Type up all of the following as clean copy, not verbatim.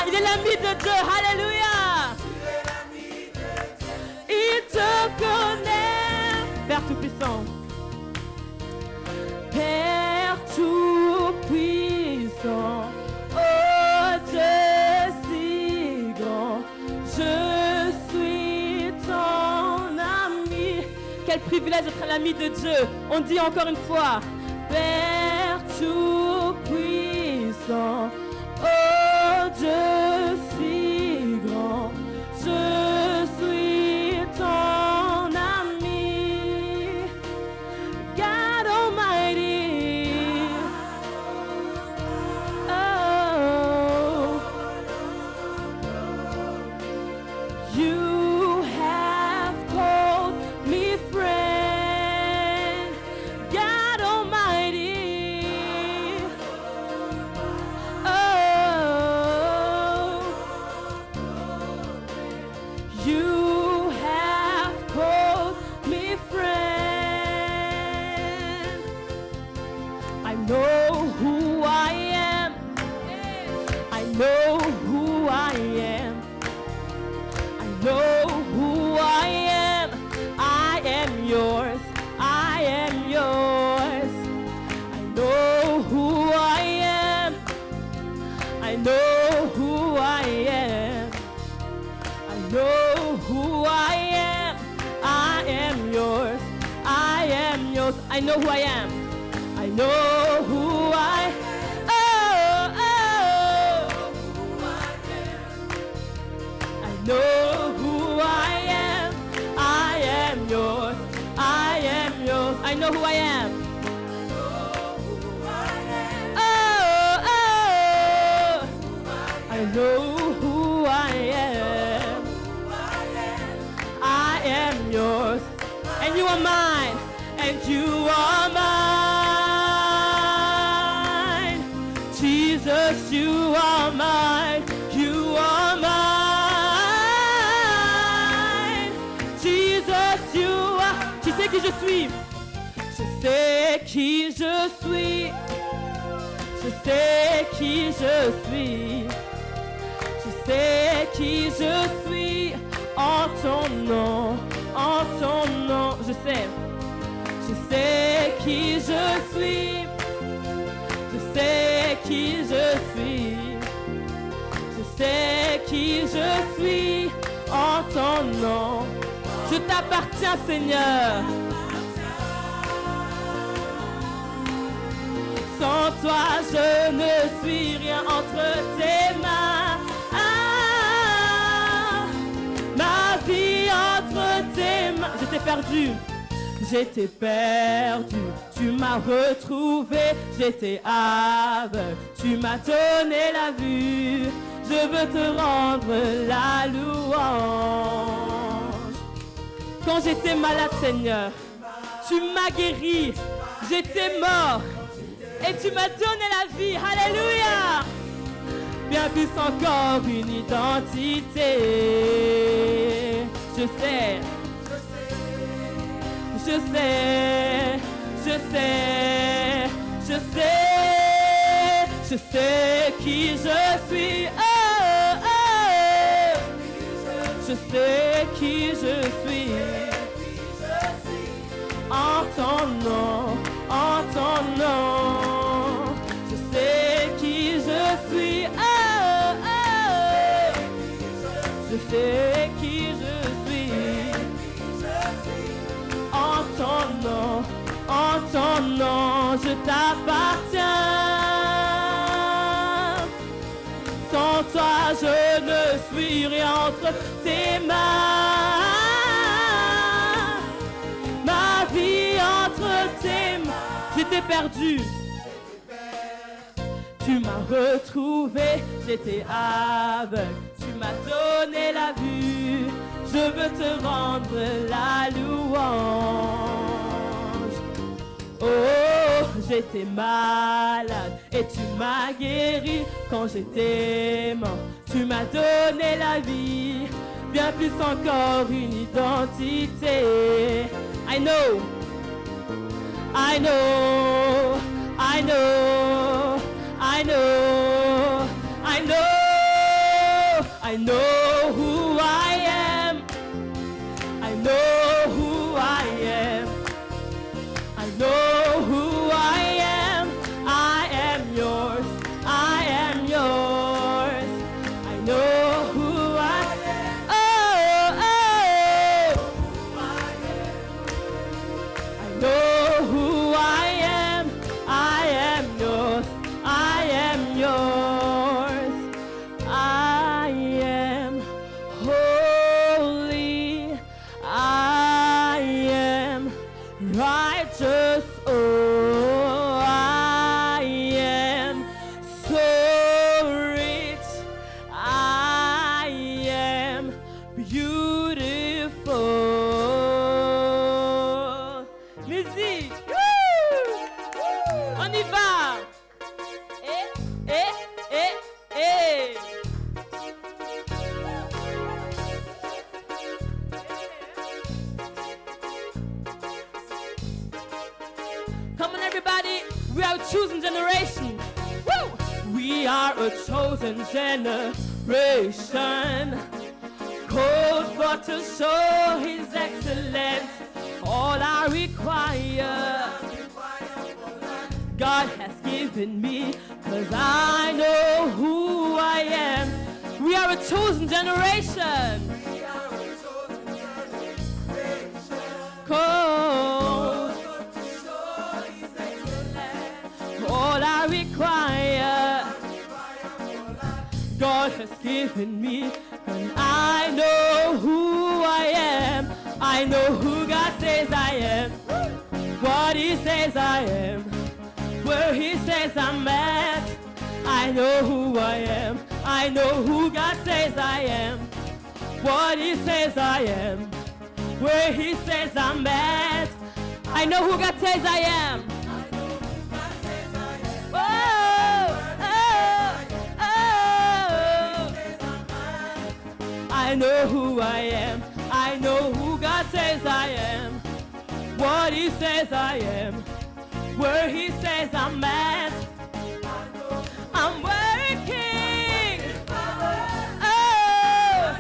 Il est l'ami de Dieu. Alléluia. Il te connaît. Père Tout-Puissant. Père Tout-Puissant. Oh Dieu si grand. Je suis ton ami. Quel privilège d'être l'ami de Dieu. On dit encore une fois. Père Tout-Puissant. Oh Dieu si grand, je suis ton ami, God Almighty. Oh, you have called me friend, God Almighty. You have called me friend. I know who I am. I know who I am. I know who I am. I am yours. I am yours. I know who I am. I know who I am. I know who I am. I am yours. I am yours. I know who I am. I know who I am. I know who I am. I am yours. I am yours. I know who I am. I know who I am. I am yours, and you are mine, and you are mine. Jesus, you are mine, you are mine. Jesus, you are. Tu sais qui je suis. Je sais qui je suis. Je sais qui je suis. Je sais qui je suis. En ton nom, je sais qui je suis, je sais qui je suis, je sais qui je suis, en ton nom, je t'appartiens Seigneur, sans toi je ne suis rien entre tes mains. Ma vie entre tes mains. J'étais perdu, tu m'as retrouvé. J'étais aveugle, tu m'as donné la vue. Je veux te rendre la louange. Quand j'étais malade, Seigneur, tu m'as guéri. J'étais mort et tu m'as donné la vie. Alléluia. Bien plus encore une identité. Je sais, je sais, je sais, je sais, je sais qui je suis. Oh, oh. Je sais qui je suis. En ton nom, en ton nom. Je sais qui je suis. Oh, oh. Je sais qui je suis. En ton nom, je t'appartiens. Sans toi, je ne suis rien entre tes mains. Ma vie entre tes mains. J'étais perdu. Tu m'as retrouvé. J'étais aveugle. Tu m'as donné la vue. Je veux te rendre la louange. Oh, Oh, j'étais malade et tu m'as guéri. Quand j'étais mort, tu m'as donné la vie. Bien plus encore une identité. I know, I know, I know, I know, I know, I know who I am. I know who I am. I know who I am. I am yours. I am yours. I know who I am. Oh, oh. I know who I am. I am yours. I am yours. I am holy. I am righteous. Oh, I am so rich. I am beautiful. Musique. On y va. Eh. Come on, everybody. We are a chosen generation. Woo! We are a chosen generation. Called for to show His excellence. All I require, God has given me, 'cause I know who I am. We are a chosen generation. Called all I require, God has given me, and I know who I am. I know who God says I am, what He says I am, where He says I'm at. I know who I am. I know who God says I am, what He says I am, where He says I'm at. I know who God says I am. Oh, oh, oh. I know who I am. I know who God says I am, what He says I am, where He says I'm at. I'm working. Oh,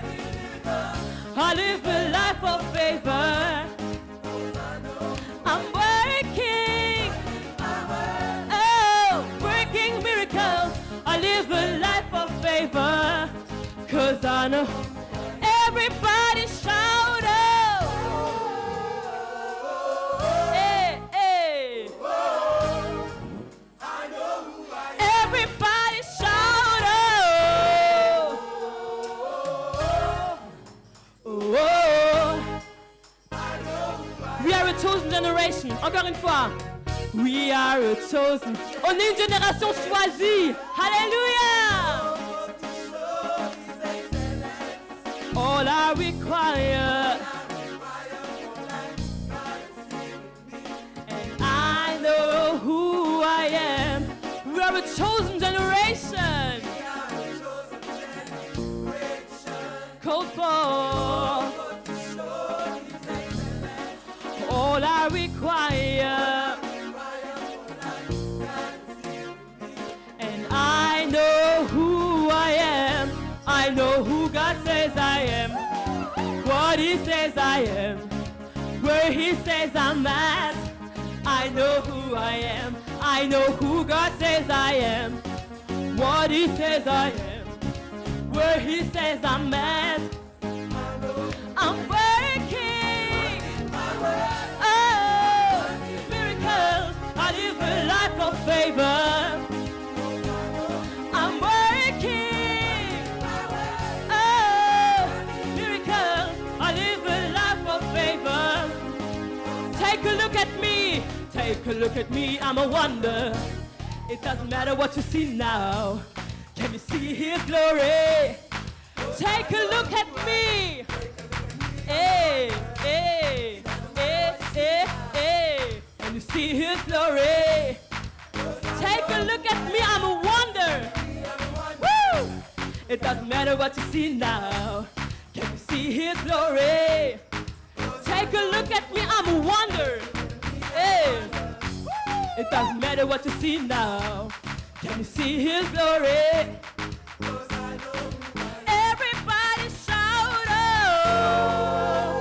I live a life of favor. I'm working. Oh, working miracles. I live a life of favor. 'Cause I know. Everybody shout out. Hey, hey. Everybody shout out. Oh. We are a chosen generation. Encore une fois. We are a chosen. On est une génération choisie. Alléluia. All I require, and I know who I am. We are a chosen generation, called for. All I require, and I know who I am. I know who God says I am, what He says I am, where He says I'm at. I know who I am. I know who God says I am, what He says I am, where He says I'm at. I'm working. Oh, miracles. I live a life of favor. I'm working. Take a look at me. Take a look at me. I'm a wonder. It doesn't matter what you see now. Can you see His glory? Take a look at me. Hey, hey, hey, hey, hey. And you see His glory? Take a look at me, I'm a wonder. Woo! It doesn't matter what you see now. Can you see His glory? Take a look at me, I'm a wonder. Hey. It doesn't matter what you see now. Can you see His glory? Everybody shout out.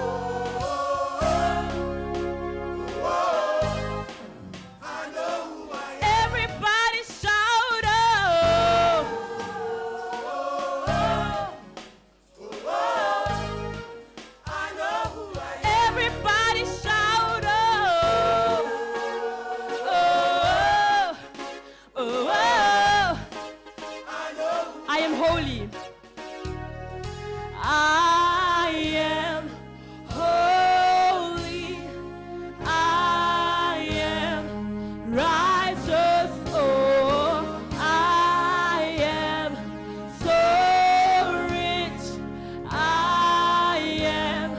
Everybody shout out. Everybody shout out. I am holy. I am holy. I am righteous. Oh, I am so rich. I am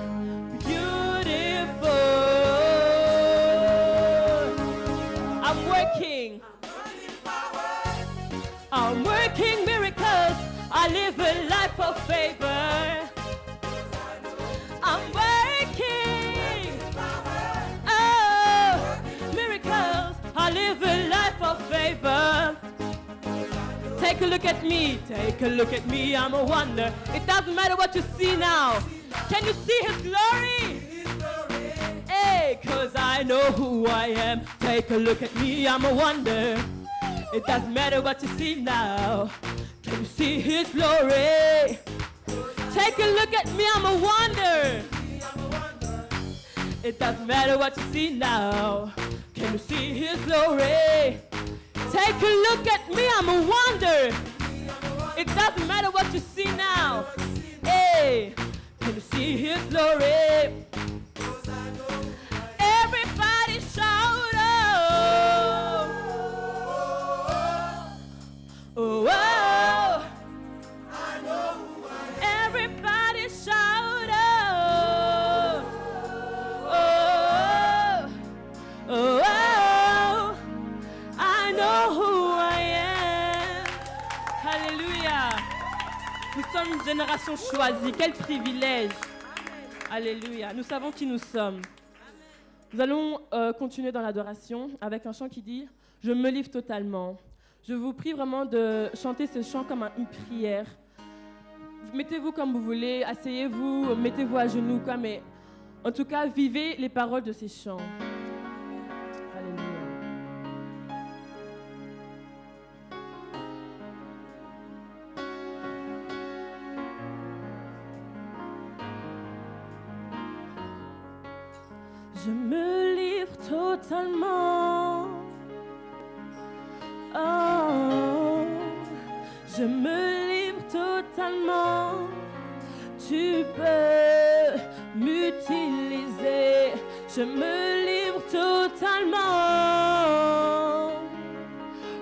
beautiful. I'm working. I'm working miracles. I live a life of favor. I'm working. Oh, miracles. I live a life of favor. Take a look at me. Take a look at me. I'm a wonder. It doesn't matter what you see now. Can you see His glory? Hey, 'cause I know who I am. Take a look at me. I'm a wonder. It doesn't matter what you see now. Can you see His glory? Take a look at me, I'm a wonder. It doesn't matter what you see now. Can you see His glory? Take a look at me, I'm a wonder. It doesn't matter what you see now. Hey, can you see His glory? Everybody shout out. Oh, oh. Everybody shout out. Oh, oh, oh. I know who I am. Alléluia. Nous sommes une génération choisie. Quel privilège. Alléluia. Nous savons qui nous sommes. Nous allons continuer dans l'adoration avec un chant qui dit « Je me livre totalement ». Je vous prie vraiment de chanter ce chant comme une prière. Mettez-vous comme vous voulez, asseyez-vous, mettez-vous à genoux, mais en tout cas, vivez les paroles de ces chants. Alléluia. Je me livre totalement. Oh, je me livre totalement. Tu peux m'utiliser. Je me livre totalement.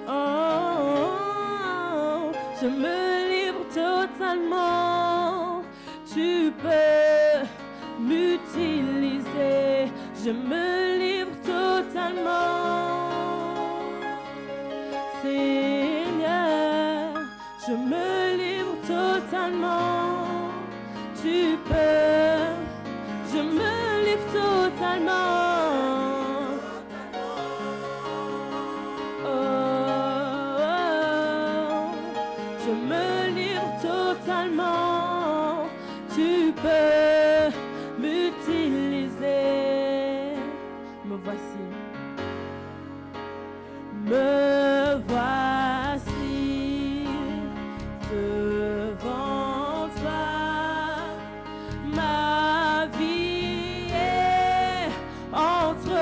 Oh, je me livre totalement. Tu peux m'utiliser. Je me livre totalement. Seigneur, je me livre totalement. Tu peux, je me livre totalement. Oh, je me livre totalement. Tu peux m'utiliser. Me voici. Me voici devant toi, ma vie est entre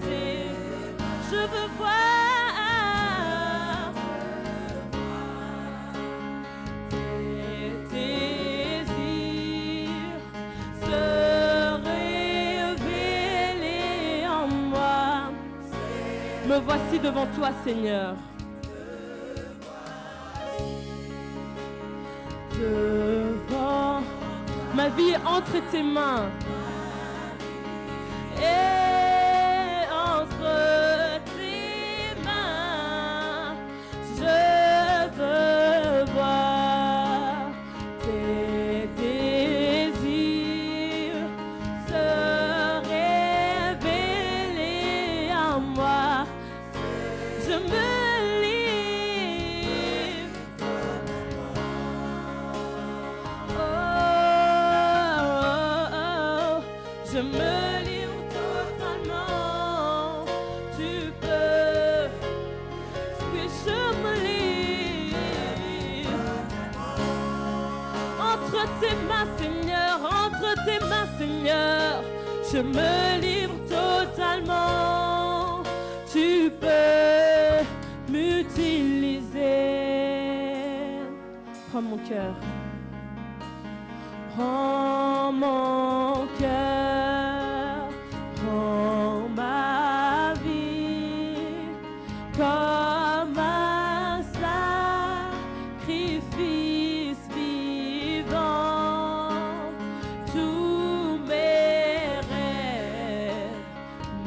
tes mains. Je veux voir tes désirs se révéler en moi. Me voici devant toi, Seigneur. Devant, ma vie est entre tes mains. Et entre je me livre. Oh, oh, oh, je me livre totalement. Tu peux, oui, je me livre. Entre tes mains, Seigneur, entre tes mains, Seigneur, je me livre totalement. Tu peux m'utiliser. Prends mon cœur. Prends mon cœur. Prends ma vie comme un sacrifice vivant. Tous mes rêves,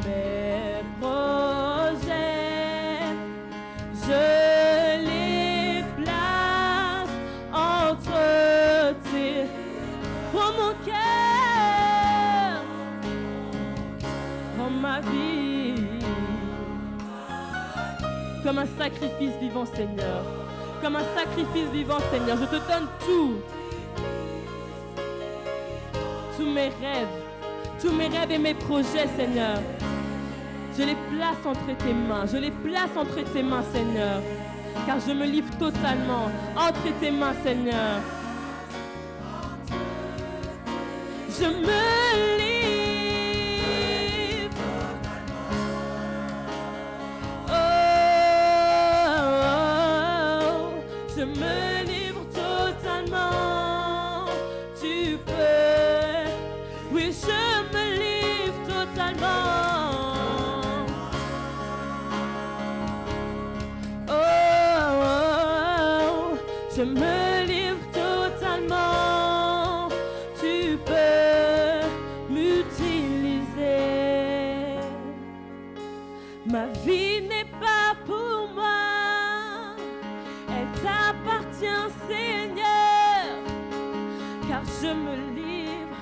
mes projets, je les place entre tes. Prends mon cœur, prends ma vie comme un sacrifice vivant, Seigneur. Comme un sacrifice vivant, Seigneur. Je te donne tout. Tous mes rêves et mes projets, Seigneur. Je les place entre tes mains. Je les place entre tes mains, Seigneur. Car je me livre totalement entre tes mains, Seigneur. Je me livre. Oh, oh, oh, je me livre totalement. Tu peux, oui, je me livre totalement. Oh, oh, oh, je me livre totalement. Tu peux m'utiliser. Ma vie n'est pas pour moi, elle t'appartient, Seigneur. Car je me livre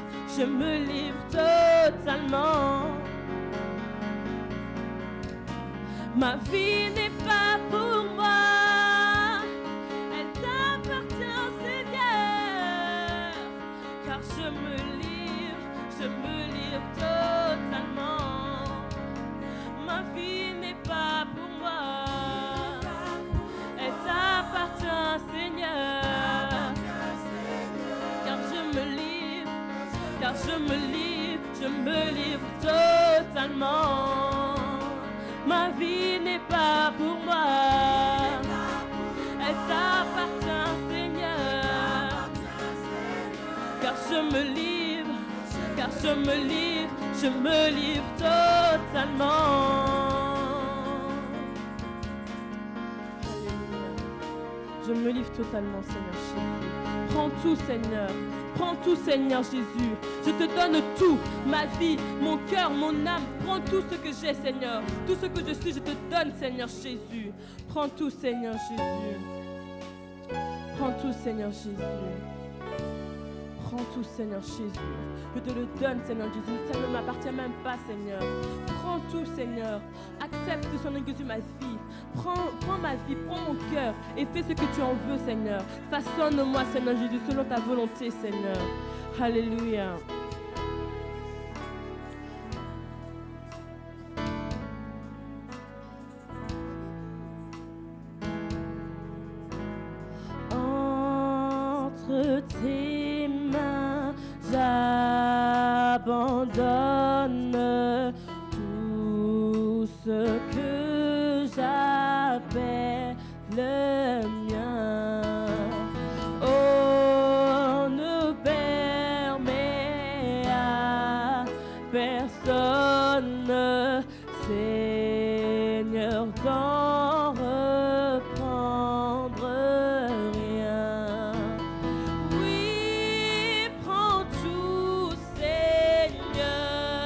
totalement. Ma vie n'est pas pour moi, elle t'appartient, Seigneur. Car je me livre totalement. Ma vie n'est pas pour moi, elle t'appartient, Seigneur. Car je me livre totalement. Ma vie n'est pas pour moi, elle t'appartient, Seigneur. Car je me livre totalement. Je me livre totalement, Seigneur Jésus. Prends tout, Seigneur. Prends tout, Seigneur Jésus. Je te donne tout, ma vie, mon cœur, mon âme. Prends tout ce que j'ai, Seigneur. Tout ce que je suis, je te donne, Seigneur Jésus. Prends tout, Seigneur Jésus. Prends tout, Seigneur Jésus. Prends tout, Seigneur Jésus. Je te le donne, Seigneur Jésus. Ça ne m'appartient même pas, Seigneur. Prends tout, Seigneur. Accepte, Seigneur Jésus, ma vie. Prends ma vie, prends mon cœur et fais ce que tu en veux, Seigneur. Façonne-moi, Seigneur Jésus, selon ta volonté, Seigneur. Alléluia. Entre tes mains, j'abandonne tout ce que j'appelle le mien. Oh, ne permets à personne, Seigneur, d'en reprendre rien. Oui, prends tout, Seigneur.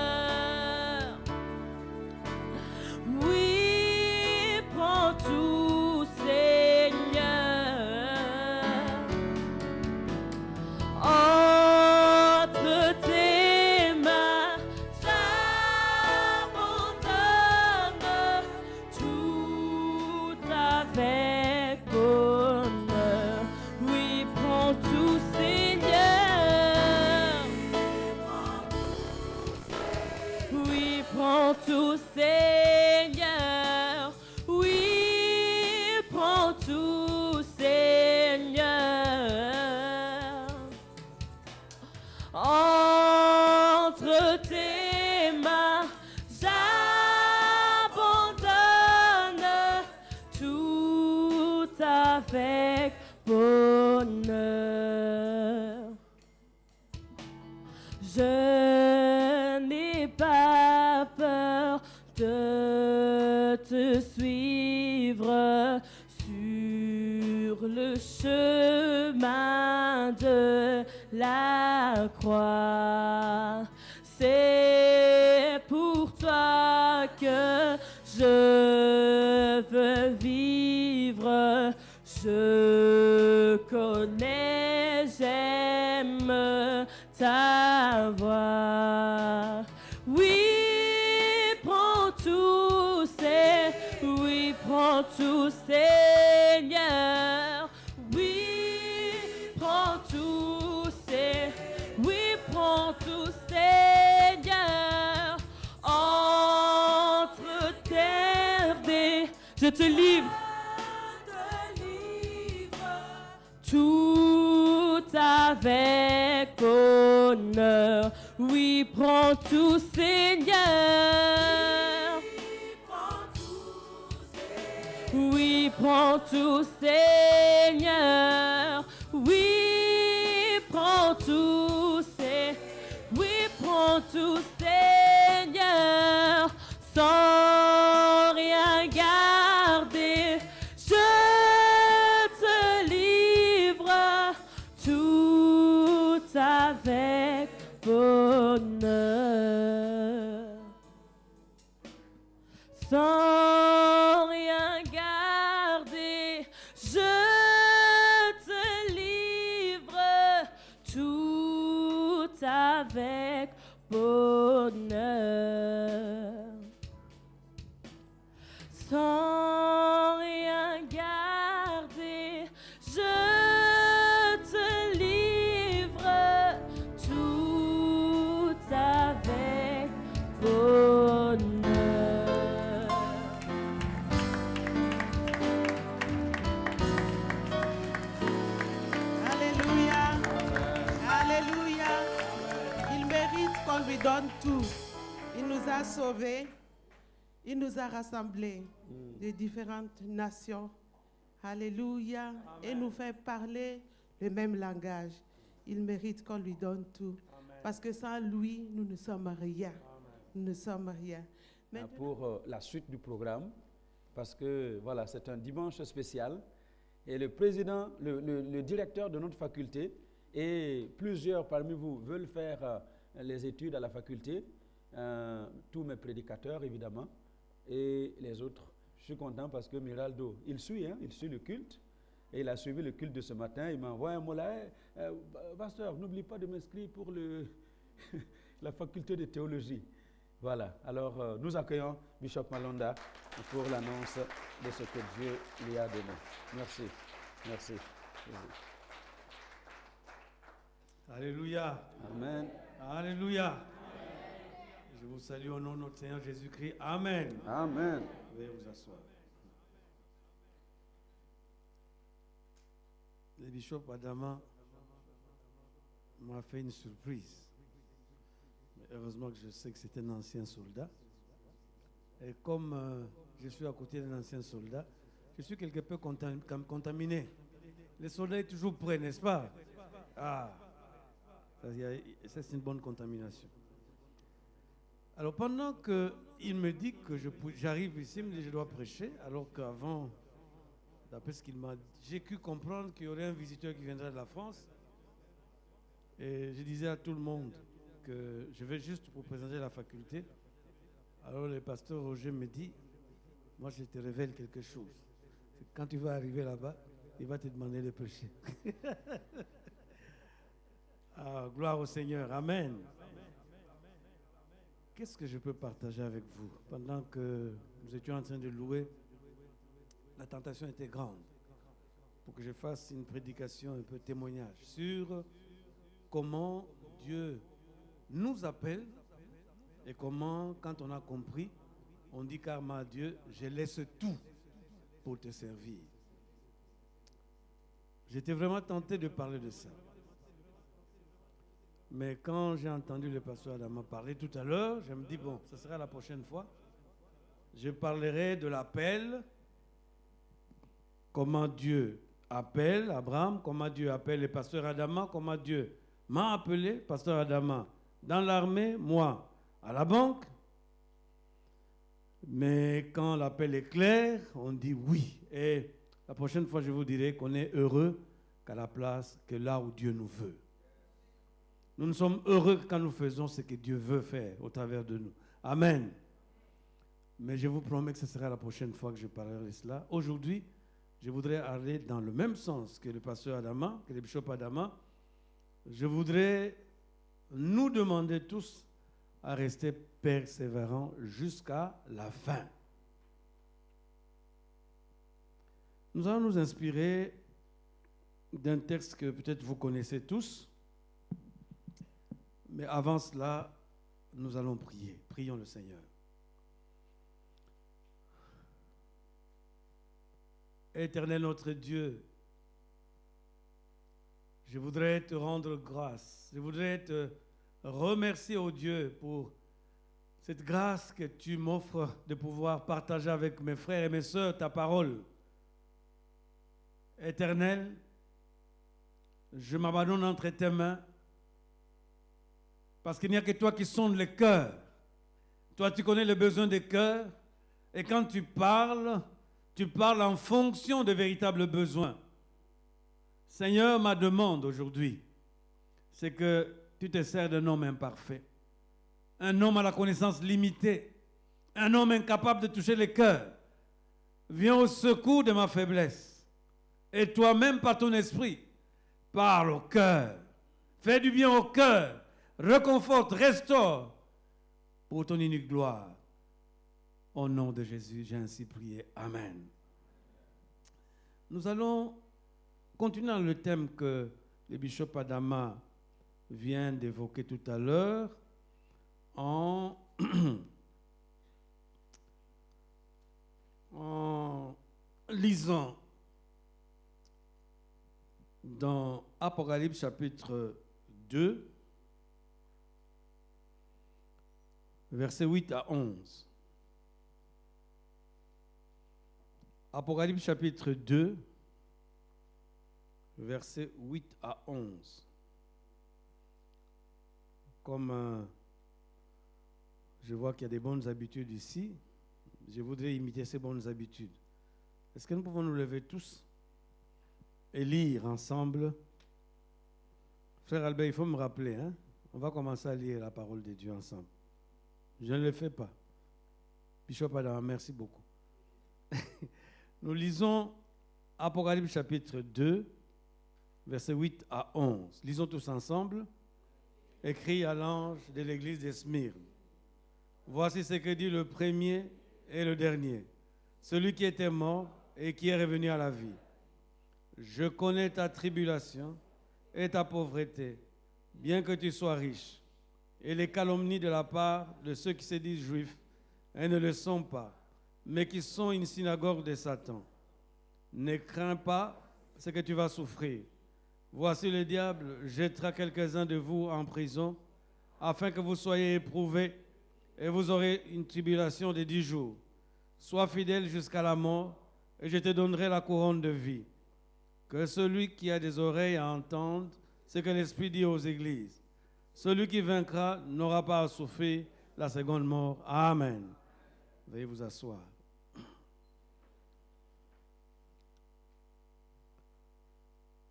avec bonheur. Oui, prends tout, Seigneur. Oui, prends tout, Seigneur. Oui, prends tout, Seigneur. Entre tes mains, j'abandonne tout avec bonheur. Je n'ai pas peur de te suivre sur le chemin de la croix. C'est pour toi que je veux vivre. Je connais, j'aime ta voix. Oui, prends tout, oui, prends tout, Seigneur. Oui, prends tout, oui, prends tout, Seigneur. Entre terre, je te livre. Tout avec bonheur. Oui, prends tout, Seigneur. Oui, prends tout, Seigneur. Oui, prends tout, oui, prends tout, Seigneur. Sans rien garder, je te livre tout avec bonheur. Sans rien garder, je te livre tout avec bonheur. Sans rien garder, je te livre tout avec bonheur. Alléluia. Alléluia. Il mérite qu'on lui donne tout. Il nous a sauvés. Il nous a rassemblés de différentes nations. Alléluia. Amen. Et nous fait parler le même langage. Il mérite qu'on lui donne tout. Amen. Parce que sans lui, nous ne sommes rien. Amen. Nous ne sommes rien. Maintenant, pour la suite du programme, parce que voilà, c'est un dimanche spécial. Et le président, le directeur de notre faculté et plusieurs parmi vous veulent faire les études à la faculté. Tous mes prédicateurs, évidemment. Et les autres, je suis content parce que Miraldo, il suit le culte. Et il a suivi le culte de ce matin. Il m'a envoyé un mot là. Pasteur, n'oublie pas de m'inscrire pour la faculté de théologie. Voilà. Alors, nous accueillons Bishop Malonda pour l'annonce de ce que Dieu lui a donné. Merci. Merci. Alléluia. Amen. Alléluia. Je vous salue au nom de notre Seigneur Jésus-Christ. Amen. Amen. Veuillez vous asseoir. Le bishop Adama m'a fait une surprise. Mais heureusement que je sais que c'est un ancien soldat. Et comme je suis à côté d'un ancien soldat, je suis quelque peu contaminé. Les soldats sont toujours prêts, n'est-ce pas? Ah, ça c'est une bonne contamination. Alors pendant qu'il me dit que j'arrive ici, il me dit que je dois prêcher, alors qu'avant, d'après ce qu'il m'a dit, j'ai cru comprendre qu'il y aurait un visiteur qui viendrait de la France. Et je disais à tout le monde que je vais juste pour présenter la faculté. Alors le pasteur Roger me dit, moi je te révèle quelque chose. Quand tu vas arriver là-bas, il va te demander de prêcher. Ah, gloire au Seigneur, amen. Qu'est-ce que je peux partager avec vous pendant que nous étions en train de louer? La tentation était grande pour que je fasse une prédication, un peu témoignage sur comment Dieu nous appelle et comment, quand on a compris, on dit carrément à Dieu, je laisse tout pour te servir. J'étais vraiment tenté de parler de ça. Mais quand j'ai entendu le pasteur Adama parler tout à l'heure, je me dis, bon, ce sera la prochaine fois. Je parlerai de l'appel, comment Dieu appelle Abraham, comment Dieu appelle le pasteur Adama, comment Dieu m'a appelé, pasteur Adama, dans l'armée, moi, à la banque. Mais quand l'appel est clair, on dit oui. Et la prochaine fois, je vous dirai qu'on est heureux qu'à la place, que là où Dieu nous veut. Nous ne sommes heureux quand nous faisons ce que Dieu veut faire au travers de nous. Amen. Mais je vous promets que ce sera la prochaine fois que je parlerai de cela. Aujourd'hui, je voudrais aller dans le même sens que le pasteur Adama, que le bishop Adama. Je voudrais nous demander tous à rester persévérants jusqu'à la fin. Nous allons nous inspirer d'un texte que peut-être vous connaissez tous. Mais avant cela, nous allons prier. Prions le Seigneur. Éternel notre Dieu, je voudrais te rendre grâce. Je voudrais te remercier, oh Dieu, pour cette grâce que tu m'offres de pouvoir partager avec mes frères et mes sœurs ta parole. Éternel, je m'abandonne entre tes mains parce qu'il n'y a que toi qui sondes les cœurs. Toi, tu connais les besoins des cœurs et quand tu parles en fonction de véritables besoins. Seigneur, ma demande aujourd'hui, c'est que tu te sers d'un homme imparfait, un homme à la connaissance limitée, un homme incapable de toucher les cœurs. Viens au secours de ma faiblesse. Et toi-même, par ton esprit, parle au cœur. Fais du bien au cœur. Reconforte, restaure pour ton unique gloire. Au nom de Jésus, j'ai ainsi prié. Amen. Nous allons continuer dans le thème que le bishop Adama vient d'évoquer tout à l'heure en lisant dans Apocalypse chapitre 2, versets 8 à 11. Apocalypse chapitre 2, versets 8 à 11. Comme je vois qu'il y a des bonnes habitudes ici, je voudrais imiter ces bonnes habitudes. Est-ce que nous pouvons nous lever tous et lire ensemble? Frère Albert, il faut me rappeler, hein? On va commencer à lire la parole de Dieu ensemble. Je ne le fais pas. Bishop Adam, merci beaucoup. Nous lisons Apocalypse chapitre 2, versets 8 à 11. Lisons tous ensemble. Écrit à l'ange de l'église de Smyrne. Voici ce que dit le premier et le dernier, celui qui était mort et qui est revenu à la vie. Je connais ta tribulation et ta pauvreté, bien que tu sois riche, et les calomnies de la part de ceux qui se disent juifs et ne le sont pas, mais qui sont une synagogue de Satan. Ne crains pas ce que tu vas souffrir. Voici le diable jettera quelques-uns de vous en prison, afin que vous soyez éprouvés, et vous aurez une tribulation de 10 jours. Sois fidèle jusqu'à la mort, et je te donnerai la couronne de vie. Que celui qui a des oreilles à entendre ce que l'Esprit dit aux églises. Celui qui vaincra n'aura pas à souffrir la seconde mort. Amen. Veuillez vous asseoir.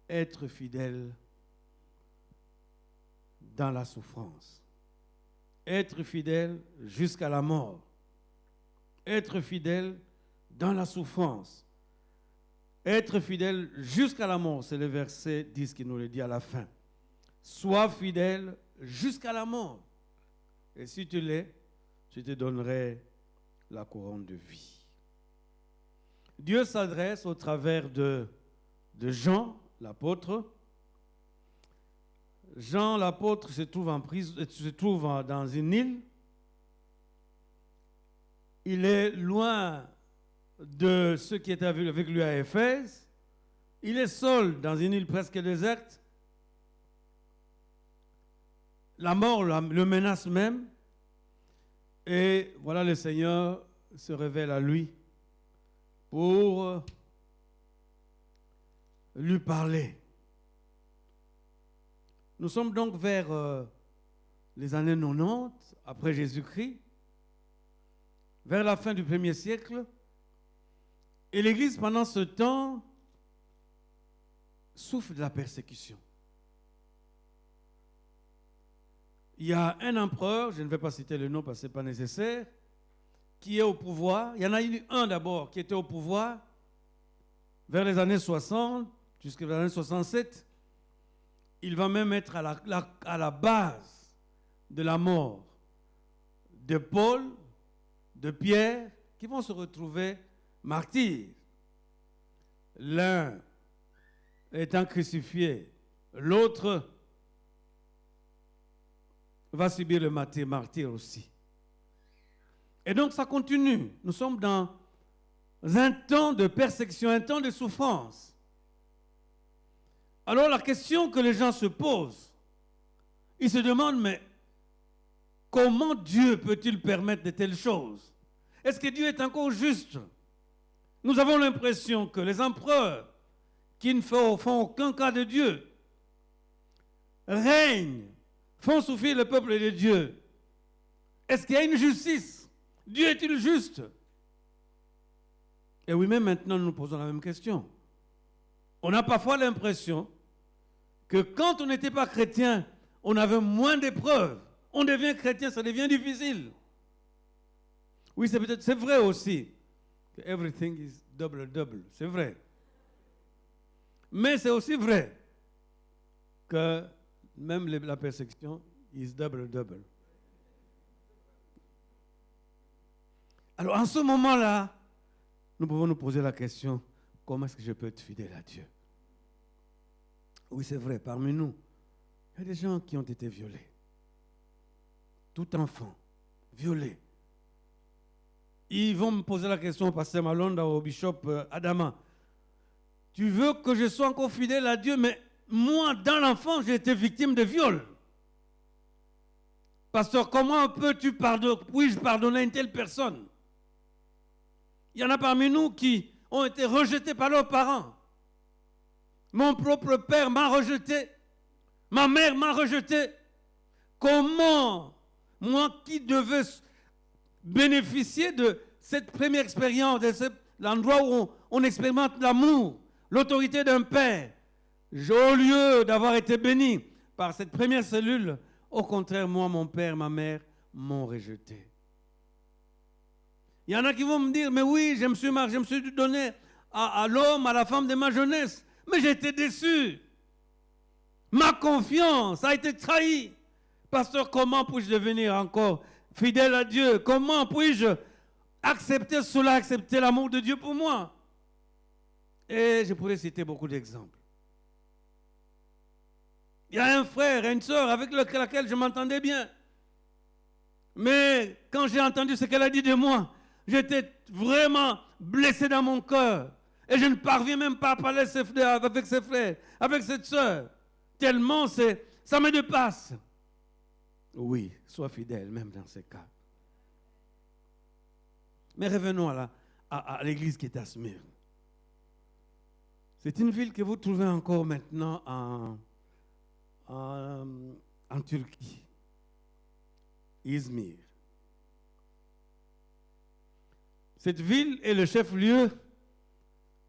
Être fidèle dans la souffrance. Être fidèle jusqu'à la mort. Être fidèle dans la souffrance. Être fidèle jusqu'à la mort, c'est le verset 10 qui nous le dit à la fin. Sois fidèle jusqu'à la mort. Et si tu l'es, je te donnerai la couronne de vie. Dieu s'adresse au travers de Jean, l'apôtre. Jean, l'apôtre, se trouve dans une île. Il est loin de ceux qui étaient avec lui à Éphèse. Il est seul dans une île presque déserte. La mort le menace même. Et voilà, le Seigneur se révèle à lui pour lui parler. Nous sommes donc vers les années 90, après Jésus-Christ, vers la fin du 1er siècle. Et l'Église, pendant ce temps, souffre de la persécution. Il y a un empereur, je ne vais pas citer le nom parce que ce n'est pas nécessaire, qui est au pouvoir. Il y en a eu un d'abord qui était au pouvoir vers les années 60 jusqu'aux années 67. Il va même être à la base de la mort de Paul, de Pierre, qui vont se retrouver martyrs. L'un étant crucifié, l'autre va subir le martyre aussi. Et donc ça continue. Nous sommes dans un temps de persécution, un temps de souffrance. Alors la question que les gens se posent, ils se demandent, mais comment Dieu peut-il permettre de telles choses? Est-ce que Dieu est encore juste? Nous avons l'impression que les empereurs qui ne font aucun cas de Dieu règnent, font souffrir le peuple de Dieu. Est-ce qu'il y a une justice? Dieu est-il juste? Et oui, mais maintenant nous nous posons la même question. On a parfois l'impression que quand on n'était pas chrétien, on avait moins d'épreuves. On devient chrétien, ça devient difficile. Oui, c'est vrai aussi que everything is double. C'est vrai. Mais c'est aussi vrai que même la persécution is double. Alors en ce moment-là, nous pouvons nous poser la question, comment est-ce que je peux être fidèle à Dieu? Oui, c'est vrai, parmi nous, il y a des gens qui ont été violés. Tout enfant, violé. Ils vont me poser la question au pasteur Malonda, au bishop Adama. Tu veux que je sois encore fidèle à Dieu, mais moi, dans l'enfance, j'ai été victime de viol. Pasteur, comment puis-je pardonner une telle personne? Il y en a parmi nous qui ont été rejetés par leurs parents. Mon propre père m'a rejeté. Ma mère m'a rejeté. Comment, moi qui devais bénéficier de cette première expérience, de l'endroit où on expérimente l'amour, l'autorité d'un père, au lieu d'avoir été béni par cette première cellule, au contraire, moi, mon père, ma mère m'ont rejeté. Il y en a qui vont me dire, mais oui, je me suis donné à l'homme, à la femme de ma jeunesse, mais j'ai été déçu. Ma confiance a été trahie. Pasteur, comment puis-je devenir encore fidèle à Dieu? Comment puis-je accepter cela, accepter l'amour de Dieu pour moi? Et je pourrais citer beaucoup d'exemples. Il y a un frère et une sœur avec laquelle je m'entendais bien. Mais quand j'ai entendu ce qu'elle a dit de moi, j'étais vraiment blessé dans mon cœur. Et je ne parviens même pas à parler avec ses frères, avec cette sœur. Tellement ça me dépasse. Oui, sois fidèle même dans ces cas. Mais revenons à l'église qui est à Smyrne. C'est une ville que vous trouvez encore maintenant en Turquie. Izmir. Cette ville est le chef-lieu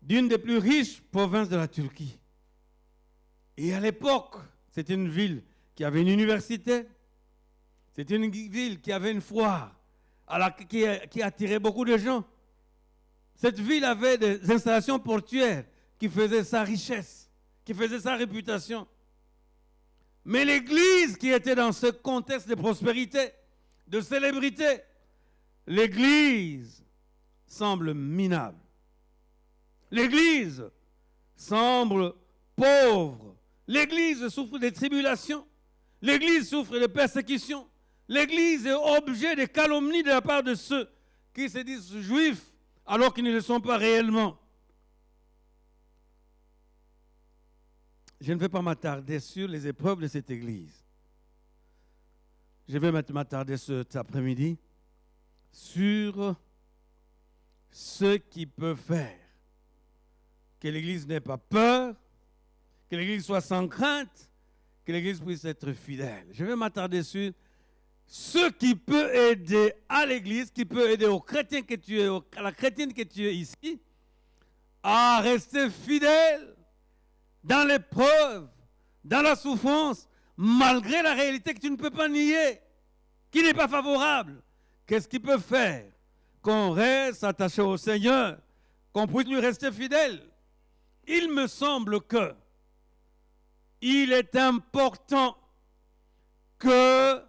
d'une des plus riches provinces de la Turquie. Et à l'époque, c'était une ville qui avait une université, c'était une ville qui avait une foire, qui attirait beaucoup de gens. Cette ville avait des installations portuaires qui faisaient sa richesse, qui faisaient sa réputation. Mais l'église qui était dans ce contexte de prospérité, de célébrité, l'église semble minable. L'Église semble pauvre. L'Église souffre des tribulations. L'Église souffre de persécutions. L'Église est objet de calomnies de la part de ceux qui se disent juifs alors qu'ils ne le sont pas réellement. Je ne vais pas m'attarder sur les épreuves de cette Église. Je vais m'attarder cet après-midi sur ce qui peut faire que l'Église n'ait pas peur, que l'Église soit sans crainte, que l'Église puisse être fidèle. Je vais m'attarder sur ce qui peut aider à l'Église, qui peut aider aux chrétiens que tu es, à la chrétienne que tu es ici, à rester fidèle dans l'épreuve, dans la souffrance, malgré la réalité que tu ne peux pas nier, qui n'est pas favorable. Qu'est-ce qui peut faire qu'on reste attaché au Seigneur, qu'on puisse lui rester fidèle? Il me semble que il est important que,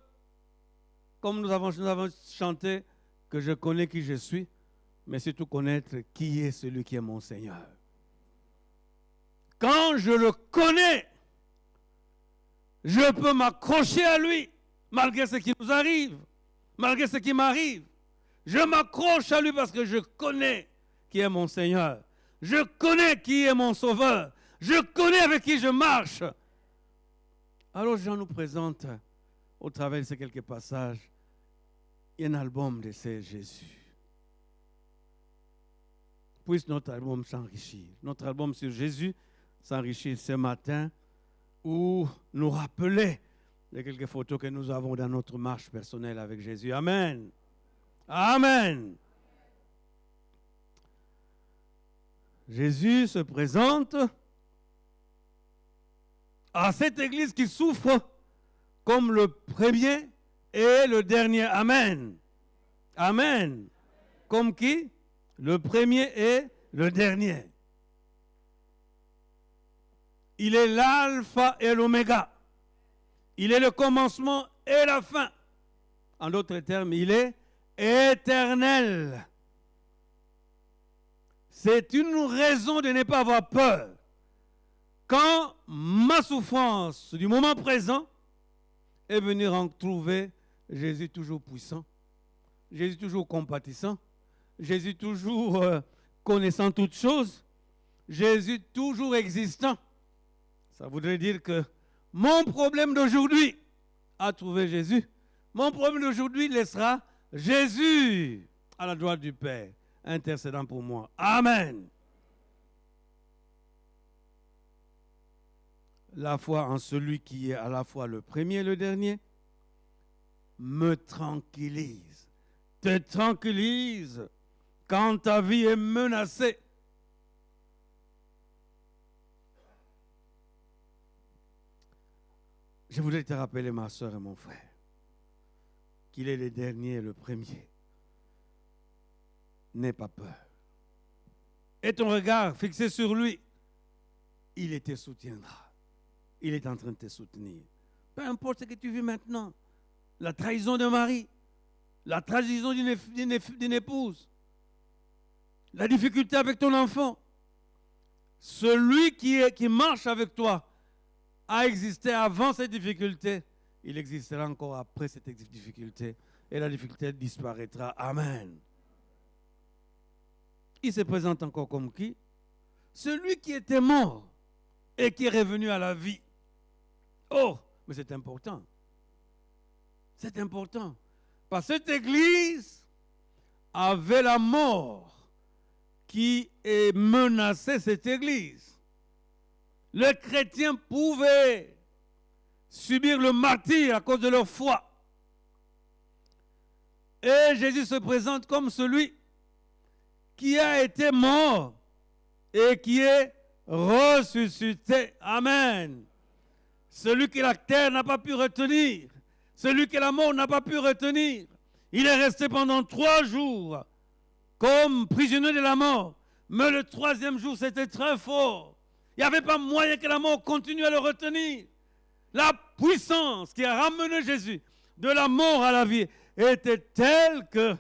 comme nous avons chanté, que je connais qui je suis, mais surtout connaître qui est celui qui est mon Seigneur. Quand je le connais, je peux m'accrocher à lui, malgré ce qui nous arrive, malgré ce qui m'arrive. Je m'accroche à lui parce que je connais qui est mon Seigneur. Je connais qui est mon Sauveur. Je connais avec qui je marche. Alors Jean nous présente, au travers de ces quelques passages, un album de ces Jésus. Puisse notre album s'enrichir. Notre album sur Jésus s'enrichir ce matin, ou nous rappeler les quelques photos que nous avons dans notre marche personnelle avec Jésus. Amen. Amen. Jésus se présente à cette église qui souffre comme le premier et le dernier. Amen. Amen. Comme qui? Le premier et le dernier. Il est l'alpha et l'oméga. Il est le commencement et la fin. En d'autres termes, il est éternel. C'est une raison de ne pas avoir peur. Quand ma souffrance du moment présent est venue trouver Jésus toujours puissant, Jésus toujours compatissant, Jésus toujours connaissant toutes choses, Jésus toujours existant. Ça voudrait dire que mon problème d'aujourd'hui a trouvé Jésus. Mon problème d'aujourd'hui laissera Jésus à la droite du Père, intercédant pour moi. Amen. La foi en celui qui est à la fois le premier et le dernier me tranquillise, te tranquillise quand ta vie est menacée. Je voudrais te rappeler, ma soeur et mon frère, qu'il est le dernier et le premier. N'aie pas peur. Et ton regard fixé sur lui, il te soutiendra. Il est en train de te soutenir. Peu importe ce que tu vis maintenant, la trahison de mari, la trahison d'une épouse, la difficulté avec ton enfant, celui qui marche avec toi a existé avant cette difficulté, il existera encore après cette difficulté et la difficulté disparaîtra. Amen. Il se présente encore comme qui? Celui qui était mort et qui est revenu à la vie. Oh, mais c'est important. C'est important. Parce que cette église avait la mort qui menaçait cette église. Les chrétiens pouvaient subir le martyre à cause de leur foi. Et Jésus se présente comme celui qui a été mort et qui est ressuscité. Amen. Celui que la terre n'a pas pu retenir, celui que la mort n'a pas pu retenir, il est resté pendant 3 jours comme prisonnier de la mort. Mais le 3e jour, c'était très fort. Il n'y avait pas moyen que la mort continue à le retenir. La puissance qui a ramené Jésus de la mort à la vie était telle que,